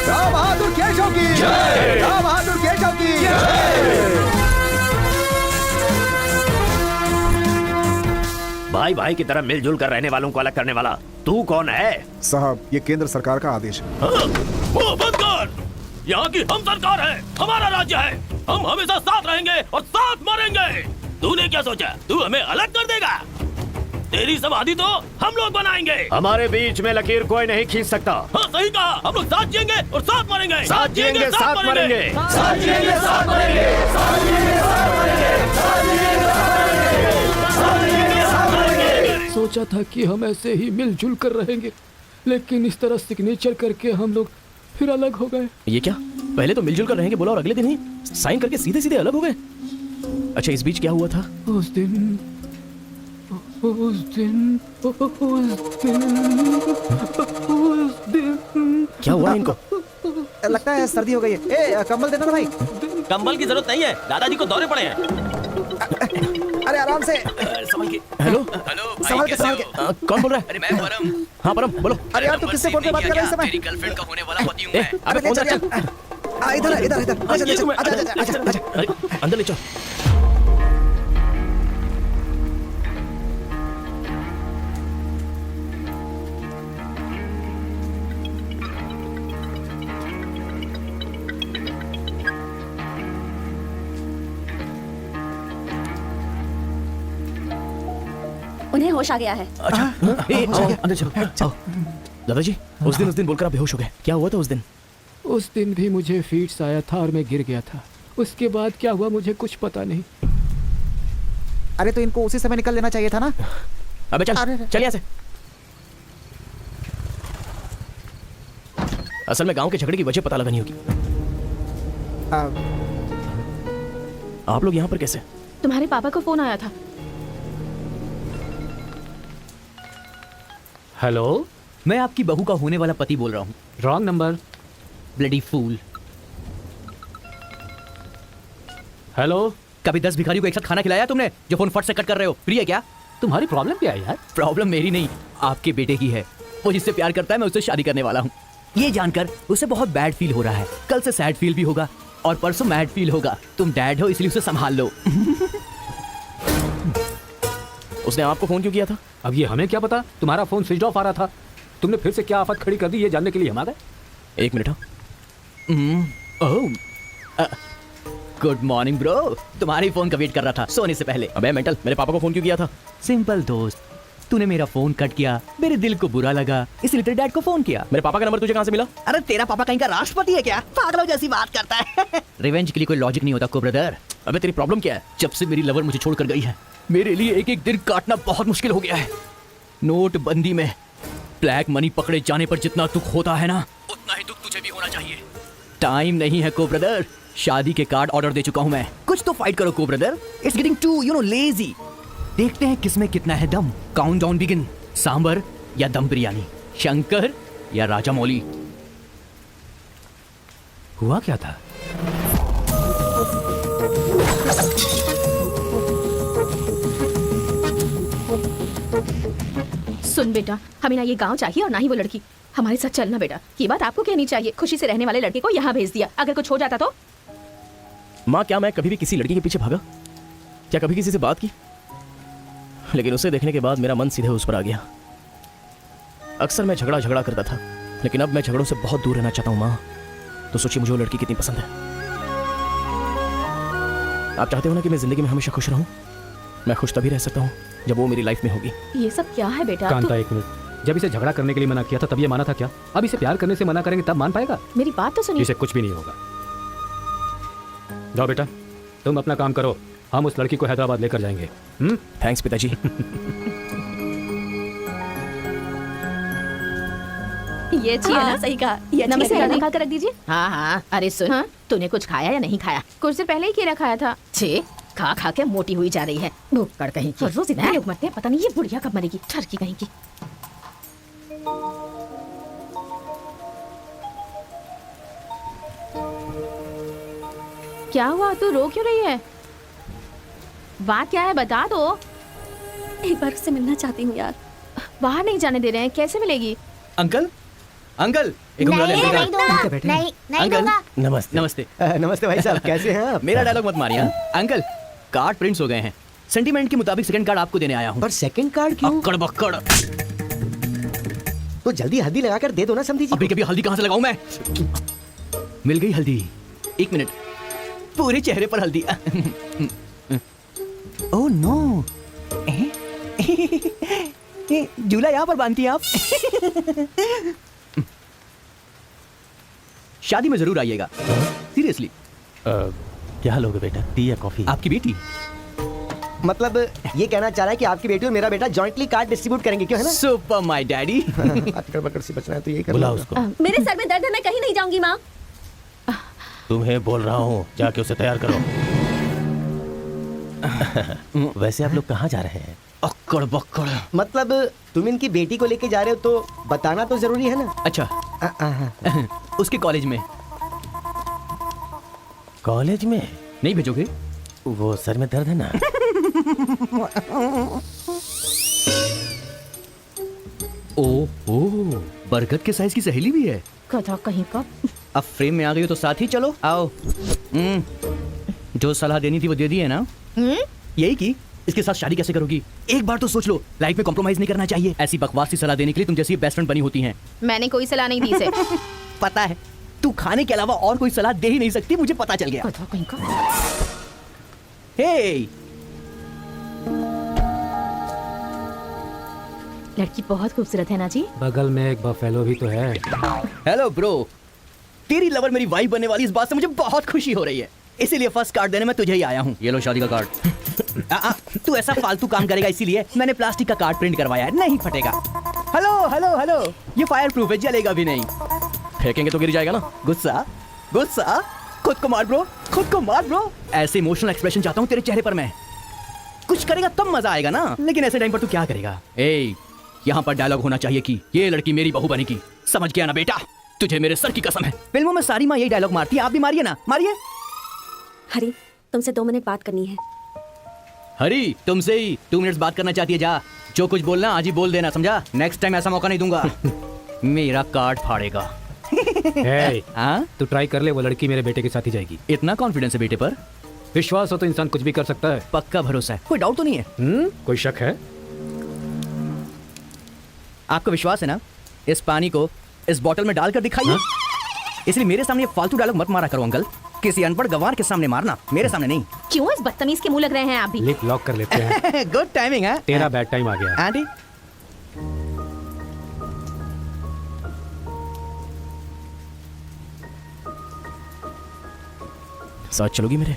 राव बहादुर केशव की जय! राव बहादुर केशव की जय! भाई भाई की तरह मिलजुल कर रहने वालों को अलग करने वाला तू कौन है? साहब, ये केंद्र सरकार का आदेश है। वो बंद कर! यहाँ की हम सरकार है, हमारा राज्य है। हम हमेशा साथ रहेंगे और साथ मरेंगे। तूने क्या सोचा? तू हमें अलग कर देगा? तेरी समाधि तो हम लोग बनाएंगे। हमारे बीच में लकीर कोई नहीं खींच सकता। हाँ सही कहा, हम लोग साथ जिएंगे और साथ मरेंगे। साथ जिएंगे, साथ मरेंगे। साथ जिएंगे, साथ मरेंगे। साथ जिएंगे, साथ मरेंगे। साथ जिएंगे, साथ मरेंगे। साथ जिएंगे, साथ मरेंगे। सोचा था कि हम ऐसे ही मिलजुल कर रहेंगे, लेकिन इस तरह सिग्नेचर करके हम लोग फिर अलग हो गए। ये क्या? पहले तो मिलजुल कर रहेंगे बोला और अगले दिन ही साइन करके सीधे सीधे अलग हो गए। अच्छा, इस बीच क्या हुआ था? उस दिन क्या हुआ इनको? लगता है सर्दी हो गई है। ए, कंबल देना ना भाई। कंबल की जरूरत नहीं है, दादाजी को दौरे पड़े हैं। अरे आराम से। हेलो, संभल के, संभल के। कौन बोल रहा है? अरे मैं परम। हाँ परम, बोलो। अरे यार, तू किससे फोन पे बात कर रहा है इस समय? तेरी गर्लफ्रेंड का होने वाला पति हूँ मैं। अबे फोन रख, चल। इधर इधर इधर। आजा। अरे अंदर ले चल। उन्हें होश आ गया है। अच्छा, आओ, अंदर चलो। आओ। दादाजी, उस दिन बोलकर आप बेहोश हो गए। क्या हुआ था उस दिन? उस दिन भी मुझे फीट्स आया था और मैं गिर गया था। उसके बाद क्या हुआ मुझे कुछ पता नहीं। अरे तो इनको उसी समय निकल लेना चाहिए था ना। अबे चल, चल यहाँ से। असल में गांव के झगड़े की वजह पता लगानी होगी। आप लोग यहाँ पर कैसे? तुम्हारे पापा को फोन आया था। हेलो, मैं आपकी बहू का होने वाला पति बोल रहा हूँ। Wrong number. Bloody fool. Hello, कभी 10 भिखारियों को एक साथ खाना खिलाया तुमने जो फोन फट से कट कर रहे हो? प्रिय क्या? तुम्हारी प्रॉब्लम क्या है यार? प्रॉब्लम मेरी नहीं, आपके बेटे की है। वो जिससे प्यार करता है मैं उससे शादी करने वाला हूँ। ये जानकर उसे बहुत बैड फील हो रहा है। कल से सैड फील भी होगा और परसों मैड फील होगा। तुम डैड हो इसलिए उसे संभाल लो। उसने आपको फोन क्यों किया था? अब ये हमें क्या पता, तुम्हारा फोन स्विच ऑफ आ रहा था। तुमने फिर से क्या आफत खड़ी कर दी ये जानने के लिए हम आ गए। 1 मिनट। हाँ, गुड मॉर्निंग ब्रो। तुम्हारी फोन का वेट कर रहा था सोने से पहले। अबे मेंटल, मेरे पापा को फोन क्यों किया था? सिंपल दोस्त, तूने मेरा फोन कट किया, मेरे दिल को बुरा लगा, इसलिए तेरे डैड को फोन किया। मेरे पापा का नंबर तुझे कहाँ से मिला? अरे तेरा पापा कहीं का राष्ट्रपति है क्या? पागलों जैसी बात करता है। रिवेंज के लिए कोई लॉजिक नहीं होता को ब्रदर। अबे तेरी प्रॉब्लम क्या है? जब से मेरी लवर मुझे छोड़कर गई है, मेरे लिए एक एक दिन काटना बहुत मुश्किल हो गया है। नोटबंदी में ब्लैक मनी पकड़े जाने पर जितना दुख होता है ना, उतना ही दुख तुझे भी होना चाहिए। टाइम नहीं है को ब्रदर। शादी के कार्ड ऑर्डर दे चुका हूं मैं। कुछ तो फाइट करो को brother. It's getting too lazy. देखते हैं किसमें कितना है दम। Count down begin. सांबर या दम बिरयानी, शंकर या राजा मौली। हुआ क्या था? सुन बेटा, हमें ना ये गांव चाहिए और ना ही वो लड़की। हमारे साथ चलना बेटा। ये बात आपको कहनी चाहिए। खुशी से रहने वाले लड़के को यहाँ भेज दिया। अगर कुछ हो जाता तो? माँ, क्या मैं कभी भी किसी लड़की के पीछे भागा? क्या कभी किसी से बात की? लेकिन उसे देखने के बाद मेरा मन सीधे उस पर आ गया। अक्सर मैं झगड़ा करता था, लेकिन अब मैं झगड़ों से बहुत दूर रहना चाहता हूँ माँ। तो सोचिए मुझे वो लड़की कितनी पसंद है। आप चाहते हो ना कि मैं जिंदगी में हमेशा खुश रहूं? मैं खुश तभी रह सकता हूँ जब वो मेरी लाइफ में होगी। ये सब क्या है बेटा? कांता, एक मिनट। जब इसे झगड़ा करने के लिए मना किया था तब ये माना था क्या? अब इसे प्यार करने से मना करेंगे तब मान पाएगा? मेरी बात तो सुनिए। इसे कुछ भी नहीं होगा। जाओ बेटा, तुम अपना काम करो। हम उस लड़की को हैदराबाद लेकर जाएंगे। थैंक्स पिताजी। ये अच्छी है ना? सही कहा। ये अच्छी नमस्ते है। दादी, खा कर रख दीजिए। हाँ हाँ, अरे सुन, हाँ? तूने कुछ खाया या नहीं खाया? कुछ देर पहले ही केला खाया था। छे, खा खा के मोटी हुई जा रही है। भूखड़ कहीं की। हर रोज इतने लोग मरते हैं, पता नहीं ये बुढ़िया कब मरेगी। ठरकी कहीं की। क्या हुआ? तू रो क्यों रही है? बात क्या है बता दो। एक बार उससे मिलना चाहती हूँ यार। बाहर नहीं जाने दे रहे हैं, कैसे मिलेगी? अंकल, अंकल, एक उंगली ले अंकल का। अंकल, नमस्ते। नमस्ते। नमस्ते भाई साहब, कैसे हैं आप? मेरा डायलॉग मत मारिए। हाँ? अंकल, कार्ड प्रिंट्स हो गए हैं। सेंटीमेंट के मुताबिक सेकंड कार्ड आपको देने आया हूँ। पर सेकंड कार्ड क्यों? अक्कड़ बक्कड़। तो जल्दी हल्दी लगाकर दे दो ना समधी जी। अभी कभी हल्दी कहाँ से लगाऊं मैं? मिल गई हल्दी। 1 मिनट, पूरे चेहरे पर हल्दी। ओह नो, झूला यहाँ पर बांधती हैं आप। शादी में जरूर आइएगा, सीरियसली। क्या लोगे बेटा, टी या कॉफी? आपकी बेटी। मतलब ये कहना चाह रहा है कि आपकी बेटी और मेरा बेटा जॉइंटली कार्ड डिस्ट्रीब्यूट करेंगे, क्यों है ना? Super my daddy. अटकड़ बकड़ से बचना है तो यही करना बुला होगा। उसको। मेरे सर में दर्द है, मैं कहीं नहीं जाऊंगी माँ। तुम्हें बोल रहा हूँ, जाके उसे तैयार करो। वैसे आप लोग कहाँ जा रहे हैं? अक्कड़ बक्कड़। मतलब तुम इनकी बेटी को लेके जा रहे हो तो बताना तो जरूरी है ना? अच्छा, उसके कॉलेज में। कॉलेज में नहीं भेजोगे? वो सर में दर्द है ना। ओह, बरगद के साइज की सहेली भी है। कथा कहीं का। अब फ्रेम में आ गई हो तो साथ ही चलो। आओ। जो सलाह देनी थी वो दे दी है ना? यही की इसके साथ शादी कैसे करोगी? एक बार तो सोच लो, लाइफ में कॉम्प्रोमाइज नहीं करना चाहिए। ऐसी बकवास सी सलाह देने के लिए तुम जैसी बेस्ट फ्रेंड बनी होती हैं। मैंने कोई सलाह नहीं दी इसे। पता है, तू खाने के अलावा और कोई सलाह दे ही नहीं सकती, मुझे पता चल गया। कथा कहीं का। हे, लड़की बहुत खूबसूरत है ना जी? बगल में एक बफेलो भी तो है। हेलो ब्रो, तेरी लवर मेरी वाइफ बनने वाली इस बात से मुझे बहुत खुशी हो रही है, इसीलिए फर्स्ट कार्ड देने मैं तुझे ही आया हूँ। ये लो शादी का कार्ड। तू ऐसा फालतू काम करेगा इसीलिए मैंने प्लास्टिक का कार्ड प्रिंट करवाया है, नहीं फटेगा। हेलो हेलो हेलो, ये फायर प्रूफ है, जलेगा भी नहीं। फेंकेंगे तो गिर जाएगा ना। गुस्सा गुस्सा खुद को मार ब्रो, खुद को मार ब्रो। ऐसे इमोशनल एक्सप्रेशन चाहता हूँ तेरे चेहरे पर मैं। कुछ करेगा तब मजा आएगा ना, लेकिन ऐसे टाइम पर तू क्या करेगा? ए, यहाँ पर डायलॉग होना चाहिए कि ये लड़की मेरी बहू बनेगी, समझ गया ना बेटा? तुझे मेरे सर की कसम है। फिल्मों में सारी माँ यही डायलॉग मारती है, आप भी मारिए ना, मारिए। हरी, तुमसे 2 मिनट बात करनी है। हरी, तुमसे ही 2 मिनट्स बात करना चाहती है? जा, जो कुछ बोलना आज ही बोल देना, समझा? नेक्स्ट टाइम ऐसा मौका नहीं दूंगा। मेरा कार्ड फाड़ेगा। हाँ, तू ट्राई कर ले, वो लड़की मेरे बेटे के साथ ही जाएगी। इतना कॉन्फिडेंस है बेटे पर? विश्वास हो तो इंसान कुछ भी कर सकता है। पक्का भरोसा है, कोई डाउट तो नहीं है? कोई शक है? आपको विश्वास है ना? इस पानी को इस बोतल में डालकर दिखाइए। इसलिए मेरे सामने फालतू डायलॉग मत मारा करो अंकल। किसी अनपढ़ गवार के सामने मारना, मेरे सामने नहीं। क्यों इस बदतमीज के मुंह लग रहे हैं आप भी? लिप लॉक कर लेते हैं। गुड टाइमिंग है। तेरा बैड टाइम आ गया आंटी, साथ चलोगी मेरे?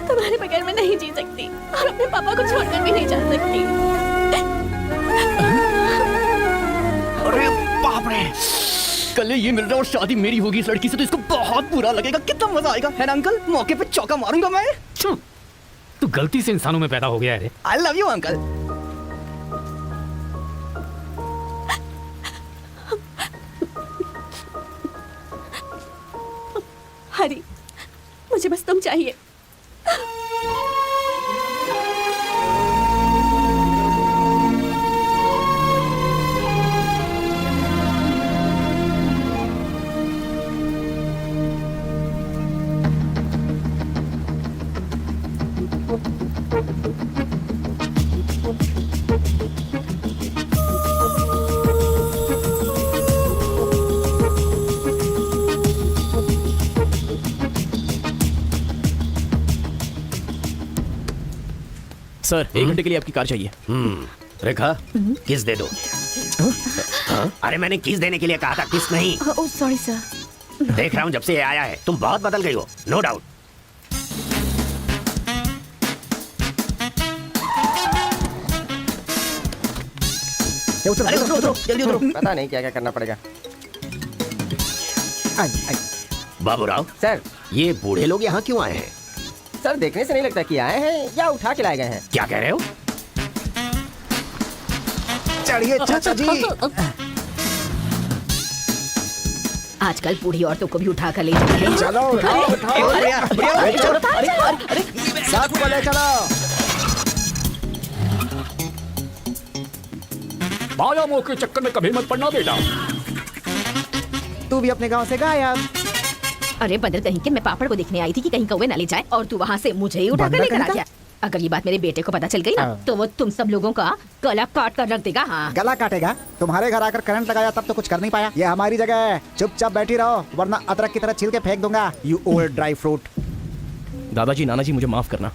तुम्हारे बगैर मैं नहीं जी सकती और अपने पापा को छोड़कर भी नहीं जा सकती। अरे बाप रे, कल ये मिल रहा है और शादी मेरी होगी इस लड़की से, तो इसको बहुत बुरा लगेगा। कितना मजा आएगा, है ना अंकल? मौके पे चौका मारूंगा मैं। तू गलती से इंसानों में पैदा हो गया है। I love you uncle. Hari, मुझे बस तुम चाहिए। सर, 1 घंटे के लिए आपकी कार चाहिए। रेखा, किस दे दो। हाँ? अरे मैंने किस देने के लिए कहा था, किस नहीं। Oh sorry sir. देख रहा हूँ जब से ये आया है तुम बहुत बदल गई हो, नो डाउट। जल्दी उतरो। पता नहीं क्या क्या करना पड़ेगा। बाबूराव सर, ये बूढ़े लोग यहाँ क्यों आए हैं? सर देखने से नहीं लगता कि आए हैं या उठा के लाए गए हैं। क्या कह रहे हो? चढ़िए चाचा जी। आजकल बूढ़ी औरतों को भी उठा कर ले जा रहे हैं। चलो उठाओ, उठाओ। साथ को ले चलो। बाया मुंह के चक्कर में कभी मत पड़ना बेटा। तू भी अपने गांव से गायब। अरे बंदर कहीं के, मैं पापड़ को देखने आई थी कि कहीं कौवे ना ले जाए और तू वहाँ से मुझे ही उठा कर लेकर आ गया। अगर ये बात मेरे बेटे को पता चल गई ना तो वो तुम सब लोगों का गला काट कर रख देगा। हाँ, गला काटेगा? तुम्हारे घर आकर करंट लगाया तब तो कुछ कर नहीं पाया। ये हमारी जगह है, चुपचाप बैठी रहो वरना अदरक की तरह छील के फेंक दूंगा। You old dry fruit. दादाजी, नानाजी, मुझे माफ करना,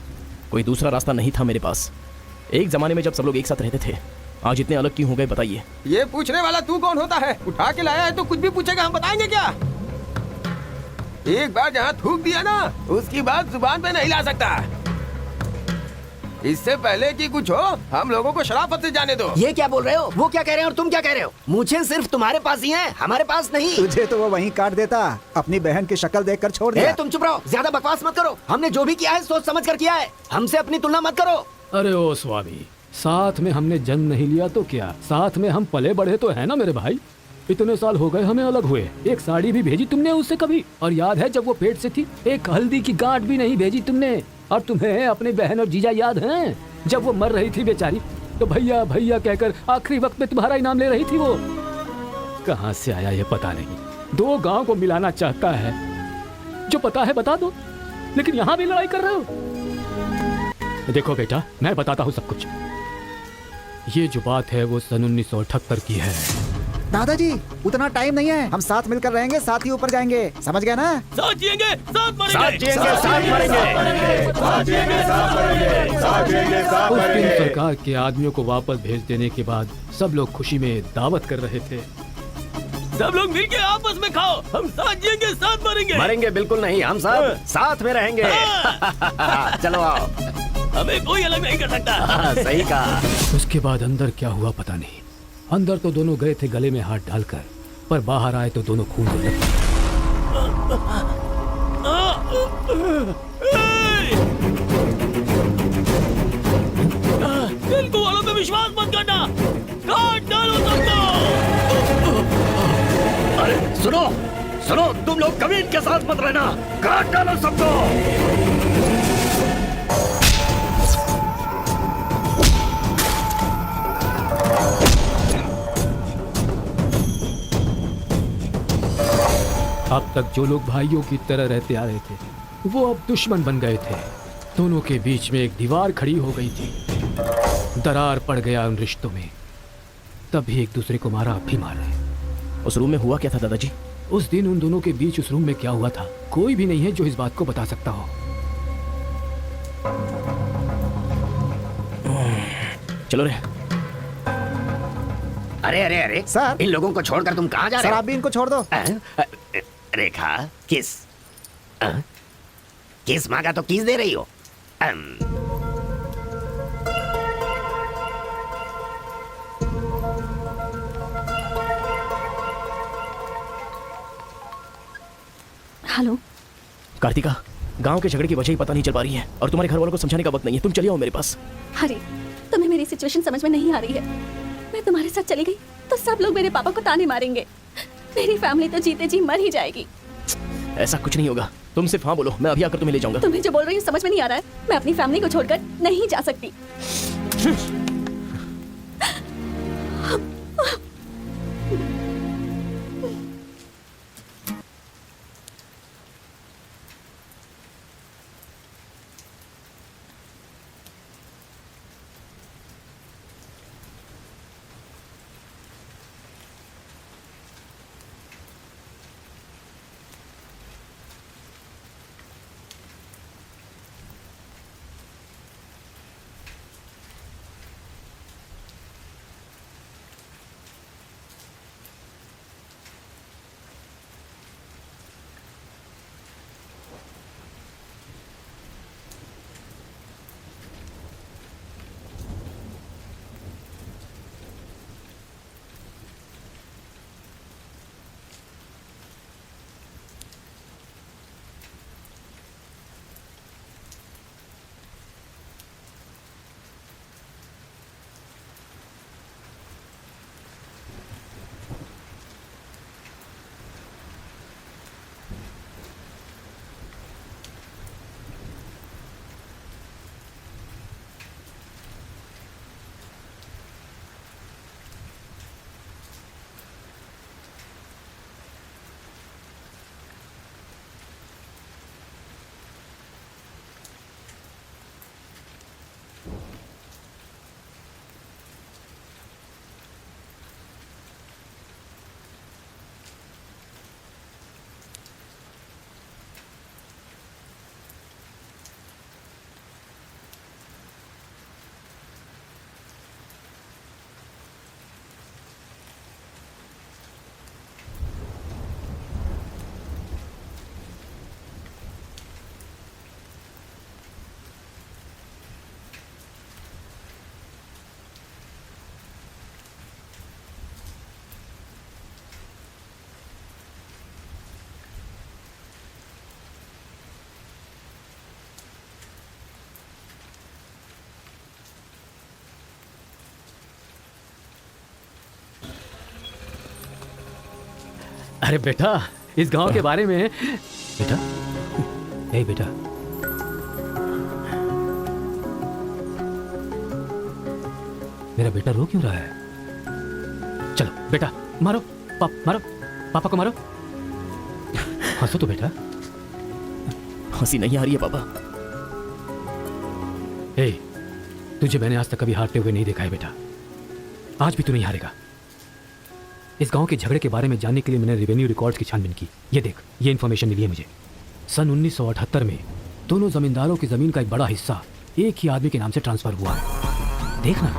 कोई दूसरा रास्ता नहीं था मेरे पास। एक जमाने में जब सब लोग एक साथ रहते थे, आज इतने अलग क्यों हो गए बताइए? ये पूछने वाला तू कौन होता है? उठा के लाया है तो कुछ भी पूछेगा, हम बताएंगे क्या? एक बार जहाँ थूक दिया ना, उसकी बात जुबान पे नहीं ला सकता। इससे पहले कि कुछ हो, हम लोगों को शराफत से जाने दो। ये क्या बोल रहे हो? वो क्या कह रहे हैं और तुम क्या कह रहे हो? मुझे सिर्फ तुम्हारे पास ही है, हमारे पास नहीं। तुझे तो वो वहीं काट देता, अपनी बहन की शक्ल देखकर छोड़ दिया। तुम चुप रहो, ज्यादा बकवास मत करो। हमने जो भी किया है सोच समझ कर किया है, हमसे अपनी तुलना मत करो। अरे ओ स्वामी, साथ में हमने जन्म नहीं लिया तो क्या, साथ में हम पले बढ़े तो है ना मेरे भाई। इतने साल हो गए हमें अलग हुए, एक साड़ी भी भेजी तुमने उससे कभी? और याद है जब वो पेट से थी, एक हल्दी की गांठ भी नहीं भेजी तुमने। और तुम्हें अपने बहन और जीजा याद हैं? जब वो मर रही थी बेचारी, तो भैया भैया कहकर आखिरी वक्त में तुम्हारा इनाम ले रही थी। वो कहाँ से आया ये पता नहीं। 2 गांव को मिलाना चाहता है, जो पता है बता दो, लेकिन यहाँ भी लड़ाई कर रहे हो। देखो बेटा, मैं बताता हूँ सब कुछ। ये जो बात है वो सन 1978 की है। दादाजी, उतना टाइम नहीं है, हम साथ मिलकर रहेंगे, साथ ही ऊपर जाएंगे, समझ गए ना? साथ जिएंगे, साथ मरेंगे, साथ जिएंगे, साथ मरेंगे, साथ जिएंगे, साथ मरेंगे, साथ जिएंगे, साथ उस दिन मरेंगे। सरकार के आदमियों को वापस भेज देने के बाद सब लोग खुशी में दावत कर रहे थे। सब लोग मिलके आपस में खाओ, हम साथ जिएंगे, साथ मरेंगे। मरेंगे बिल्कुल नहीं, हम सब साथ में रहेंगे। चलो आओ, हमें कोई अलग नहीं कर सकता। सही कहा। उसके बाद अंदर क्या हुआ पता नहीं, अंदर तो दोनों गए थे गले में हाथ डालकर, पर बाहर आए तो दोनों खून में लपटे। तेलुगु वालों पे विश्वास मत करना, काट डालो सबको। अरे सुनो सुनो, तुम लोग कभी इनके साथ मत रहना, काट डालो सबको। अब तक जो लोग भाइयों की तरह रहते आ रहे थे, वो अब दुश्मन बन गए थे। दोनों के बीच में एक दीवार खड़ी हो गई थी। दरार पड़ गया उन रिश्तों में। तब भी एक दूसरे को मारा, अब भी मार रहे। उस रूम में हुआ क्या था दादाजी? उस दिन उन दोनों के बीच उस रूम में क्या हुआ था, कोई भी नहीं है जो इस बात को बता सकता हो। चलो रे। अरे अरे अरे सर, इन लोगों को छोड़कर तुम कहाँ जा सर रहे हो? आप भी इनको छोड़ दो। रेखा, किस किस मांगा तो किस दे रही हो? हेलो कार्तिका, गांव के झगड़े की वजह ही पता नहीं चल पा रही है और तुम्हारे घर वालों को समझाने का वक्त नहीं है। तुम चली आओ मेरे पास। अरे तुम्हें मेरी सिचुएशन समझ में नहीं आ रही है। मैं तुम्हारे साथ चली गई तो सब लोग मेरे पापा को ताने मारेंगे। मेरी फैमिली तो जीते जी मर ही जाएगी। ऐसा कुछ नहीं होगा, तुम सिर्फ हाँ बोलो, मैं अभी आकर तुम्हें ले जाऊंगा। तुम्हें जो बोल रही हूँ समझ में नहीं आ रहा है। मैं अपनी फैमिली को छोड़कर नहीं जा सकती। अरे बेटा, इस गांव के बारे में। बेटा, ए बेटा, मेरा बेटा रो क्यों रहा है? चलो बेटा, मारो मारो पापा को मारो। हंसो तो बेटा। हंसी नहीं आ रही है पापा। ए, तुझे मैंने आज तक कभी हारते हुए नहीं देखा है बेटा। आज भी तू नहीं हारेगा। इस गांव के झगड़े के बारे में जानने के लिए मैंने रेवेन्यू रिकॉर्ड्स की छानबीन की। ये देख, ये इन्फॉर्मेशन मिली है मुझे। सन 1978 में दोनों जमींदारों की जमीन का एक बड़ा हिस्सा एक ही आदमी के नाम से ट्रांसफर हुआ है। देखना।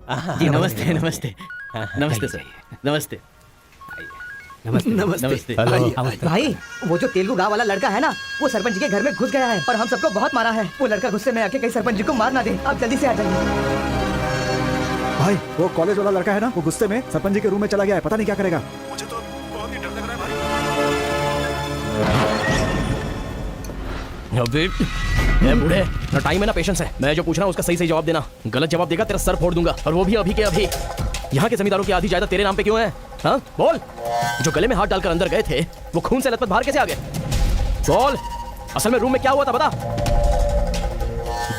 जी नमस्ते नमस्ते नमस्ते सर नमस्ते नमस्ते नमस्ते भाई वो जो तेलुगु गांव वाला लड़का है ना, वो सरपंच जी के घर में घुस गया है और हम सबको बहुत मारा है। वो लड़का गुस्से में आके कहीं सरपंच जी को मार ना दे। आप जल्दी से आ जाइए। भाई वो कॉलेज वाला लड़का है ना, वो गुस्से में सरपंच जी के रूम में चला गया है, पता नहीं क्या करेगा। मुझे तो बहुत ही डर लग रहा है अबे ए बूढ़े, ना टाइम है ना पेशेंस है। मैं जो पूछ रहा हूँ उसका सही सही जवाब देना। गलत जवाब देगा तेरा सर फोड़ दूंगा, और वो भी अभी के अभी। यहाँ के जमींदारों की आधी जायदाद तेरे नाम पे क्यों है? हाँ बोल। जो गले में हाथ डालकर अंदर गए थे वो खून से लथपथ बाहर कैसे आ गए? बोल, असल में रूम में क्या हुआ था बता।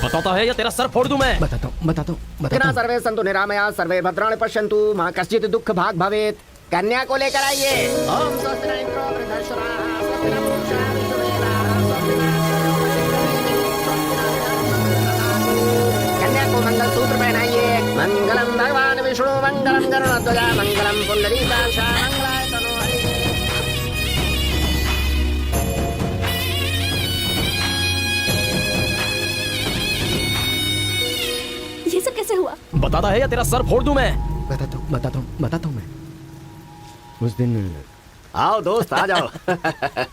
बताता है या तेरा सर फोड़ दूं मैं? बताता हूँ। सर्वे संतु निरामया सर्वे भद्राणि पश्यन्तु मां कश्चित् दुःख भाग भवेत्। कन्या को लेकर आइए। ओम स्वस्ति न इंद्रो वृद्धश्रवाः स्वस्ति न पूषा विश्ववेदाः स्वस्ति न कन्या को मंगल सूत्र पहनाइए। मंगलम भगवान विष्णु मंगलम गरुड़ध्वज मंगलम पुंडरीकाक्ष मंगलाय तनो हरि। ये सब कैसे हुआ? बताता है या तेरा सर फोड़ दूं मैं? बताता हूँ मैं। उस दिन आओ दोस्त आ जाओ।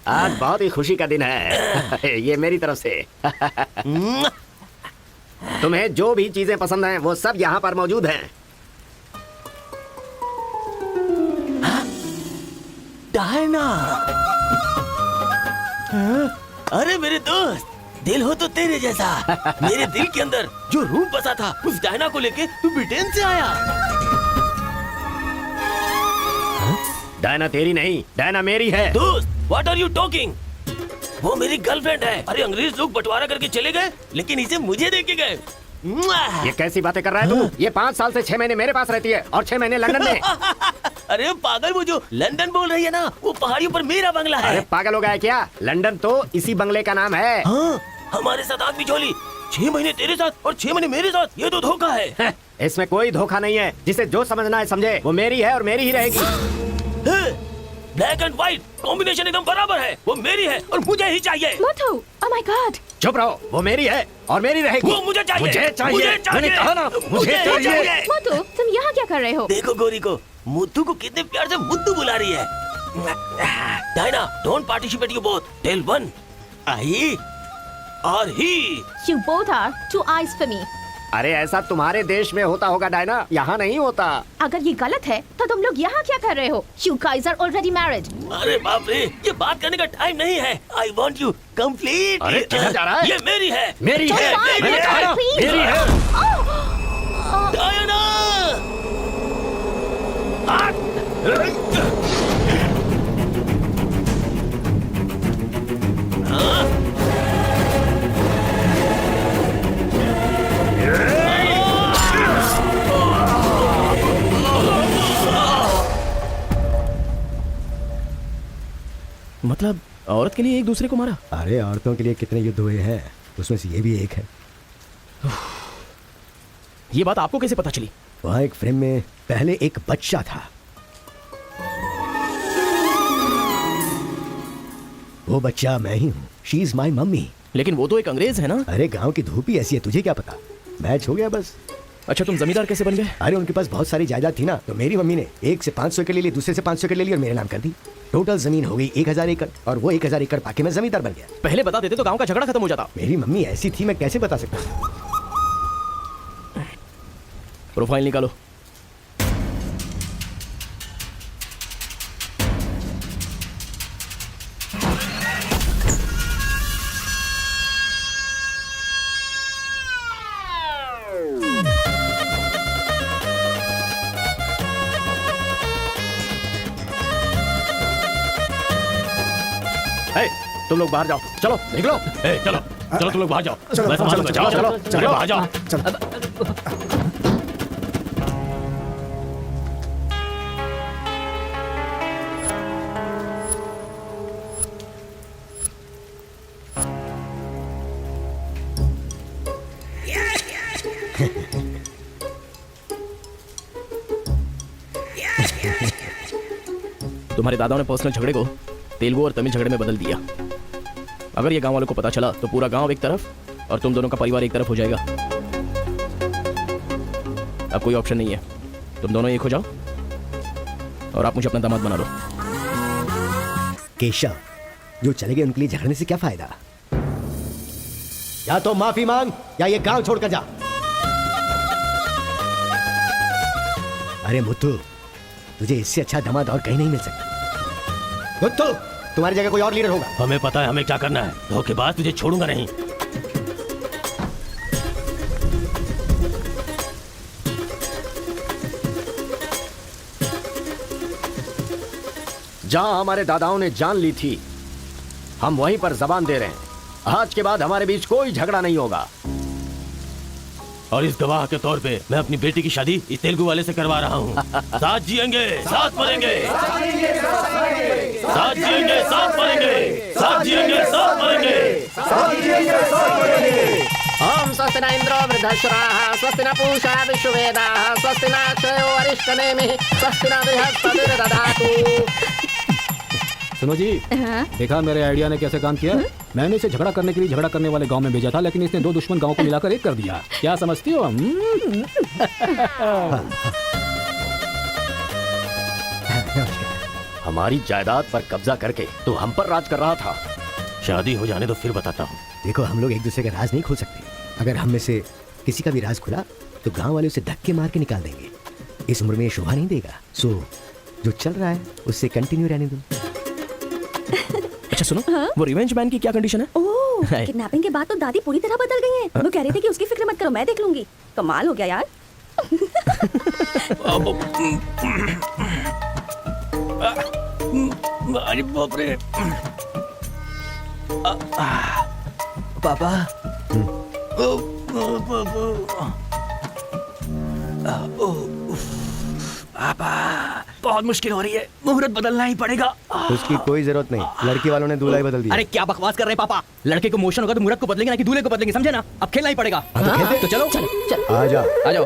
आज बहुत ही खुशी का दिन है। ये मेरी तरफ से। तुम्हें जो भी चीजें पसंद हैं वो सब यहाँ पर मौजूद हैं। डायना, अरे मेरे दोस्त, दिल हो तो तेरे जैसा। मेरे दिल के अंदर जो रूप बसा था उस डायना को लेके तू ब्रिटेन से आया। डायना तेरी नहीं, डायना मेरी है। दोस्त, व्हाट आर यू टॉकिंग? वो मेरी गर्लफ्रेंड है। अरे अंग्रेज लोग बंटवारा करके चले गए, लेकिन इसे मुझे दे के गए। ये कैसी बातें कर रहा है तू? ये 5 साल से 6 महीने मेरे पास रहती है और 6 महीने लंदन में। अरे पागल, वो जो लंदन बोल रही है ना, वो पहाड़ियों पर मेरा बंगला है। अरे पागल हो गया है क्या? लंदन तो इसी बंगले का नाम है। हाँ, हमारे साथ आदमी झोली। 6 महीने तेरे साथ और 6 महीने मेरे साथ, ये तो धोखा है। इसमें कोई धोखा नहीं है। जिसे जो समझना है समझे। वो मेरी है और मेरी ही रहेगी। ब्लैक एंड व्हाइट कॉम्बिनेशन एकदम बराबर है। वो मेरी है और मुझे ही चाहिए। मत हो। Oh my God! चुप रहो। वो मेरी है और मेरी रहेगी। वो मुझे चाहिए। मुझे चाहिए। मुझे चाहिए। मैंने कहा ना, मुझे चाहिए। मोटू, तुम यहाँ क्या कर रहे हो? देखो गोरी को, मुद्दू को कितने प्यार से मुद्दू बुला रही है। Diana, don't participate you both. Tell one, I और he. You both are two eyes for me. अरे ऐसा तुम्हारे देश में होता होगा डायना, यहाँ नहीं होता। अगर ये गलत है तो तुम लोग यहाँ क्या कर रहे हो? You guys are already married. अरे बाप रे, ये बात करने का टाइम नहीं है। I want you complete। अरे किधर जा रहा है? ये मेरी है। मेरी Just है। fine, मैंने कहा ना, please. मेरी है। डायना! मतलब औरत के लिए एक दूसरे को मारा? अरे औरतों के लिए कितने युद्ध हुए हैं, उसमें से ये भी एक है। ये बात आपको कैसे पता चली? वहाँ एक फ्रेम में पहले एक बच्चा था। वो बच्चा मैं ही हूँ। She is my mummy. लेकिन वो तो एक अंग्रेज है ना? अरे गांव की धूप ही ऐसी है, तुझे क्या पता। मैच हो गया बस। अच्छा, तुम जमींदार कैसे बन गए? अरे उनके पास बहुत सारी जायदाद थी ना, तो मेरी मम्मी ने एक से 500 एकड़ ले ली, दूसरे से 500 एकड़ ले ली और मेरे नाम कर दी। टोटल जमीन हो गई 1000 एकड़, और वो 1000 एकड़ पाके मैं जमींदार बन गया। पहले बता देते तो गांव का झगड़ा खत्म हो जाता। मेरी मम्मी ऐसी थी, मैं कैसे बता सकता हूँ। प्रोफाइल निकालो। ए, तुम लोग बाहर जाओ। चलो निकलो। चलो चलो, तुम लोग बाहर जाओ। मैं संभालूंगा। चलो, चलो, चलो बाहर जाओ। तुम्हारे दादाओं ने पर्सनल झगड़े को तेलुगु और तमिल झगड़े में बदल दिया। अगर ये गांव वालों को पता चला तो पूरा गांव एक तरफ और तुम दोनों का परिवार एक तरफ हो जाएगा। अब कोई ऑप्शन नहीं है, तुम दोनों एक हो जाओ और आप मुझे अपना दामाद बना लो। केशव, जो चले गए उनके लिए झगड़ने से क्या फायदा? या तो माफी मांग या ये गांव छोड़कर जा। अरे मुत्तू, तुझे इससे अच्छा दामाद और कहीं नहीं मिल सकता। मुत्तू, तुम्हारी जगह कोई और लीडर होगा। हमें पता है हमें क्या करना है, धोखेबाज तुझे छोड़ूंगा नहीं। जहां हमारे दादाओं ने जान ली थी, हम वहीं पर जबान दे रहे हैं। आज के बाद हमारे बीच कोई झगड़ा नहीं होगा। और इस गवाह के तौर पे मैं अपनी बेटी की शादी इस तेलुगु वाले से करवा रहा हूँ। साथ जिएंगे, साथ मरेंगे, साथ जिएंगे, साथ मरेंगे, साथ जिएंगे, साथ मरेंगे। ओम स्वस्ति न इंद्रो वृद्धश्राः स्वस्ति न पूषा विश्ववेदाः स्वस्ति न अक्षयो अरिष्टनेमिः स्वस्ति न बृहस्पतिर्दधातु। सुनो जी, देखा मेरे आइडिया ने कैसे काम किया? मैंने इसे झगड़ा करने के लिए झगड़ा करने वाले गांव में भेजा था, लेकिन इसने दो दुश्मन गांव को मिलाकर एक कर दिया। क्या समझती हो? हमारी जायदाद पर कब्जा करके तो हम पर राज कर रहा था। शादी हो जाने तो फिर बताता हूँ। देखो, हम लोग एक दूसरे का राज नहीं खोल सकते। अगर हम में से किसी का भी राज खुला तो गांव वाले उसे धक्के मार के निकाल देंगे। इस उम्र में ये शोभा नहीं देगा। सो जो चल रहा है उससे कंटिन्यू रहने दो। अच्छा सुनो, वो रिवेंज मैन की क्या कंडीशन है? ओह, किडनैपिंग के बाद तो दादी पूरी तरह बदल गई हैं। वो कह रही थी कि उसकी फिक्र मत करो, मैं देख लूंगी। कमाल हो गया यार। अरे बाप रे। पापा, पापा, बहुत मुश्किल हो रही है, मुहूर्त बदलना ही पड़ेगा। उसकी कोई जरूरत नहीं, लड़की वालों ने दूल्हा ही बदल दिया। अरे क्या बकवास कर रहे हैं पापा? लड़के को मोशन होगा तो मुहूर्त को बदलेंगे ना कि दूल्हे को बदलेंगे, समझे ना? अब खेलना ही पड़ेगा। तो चलो चलो आ जाओ, आ जाओ।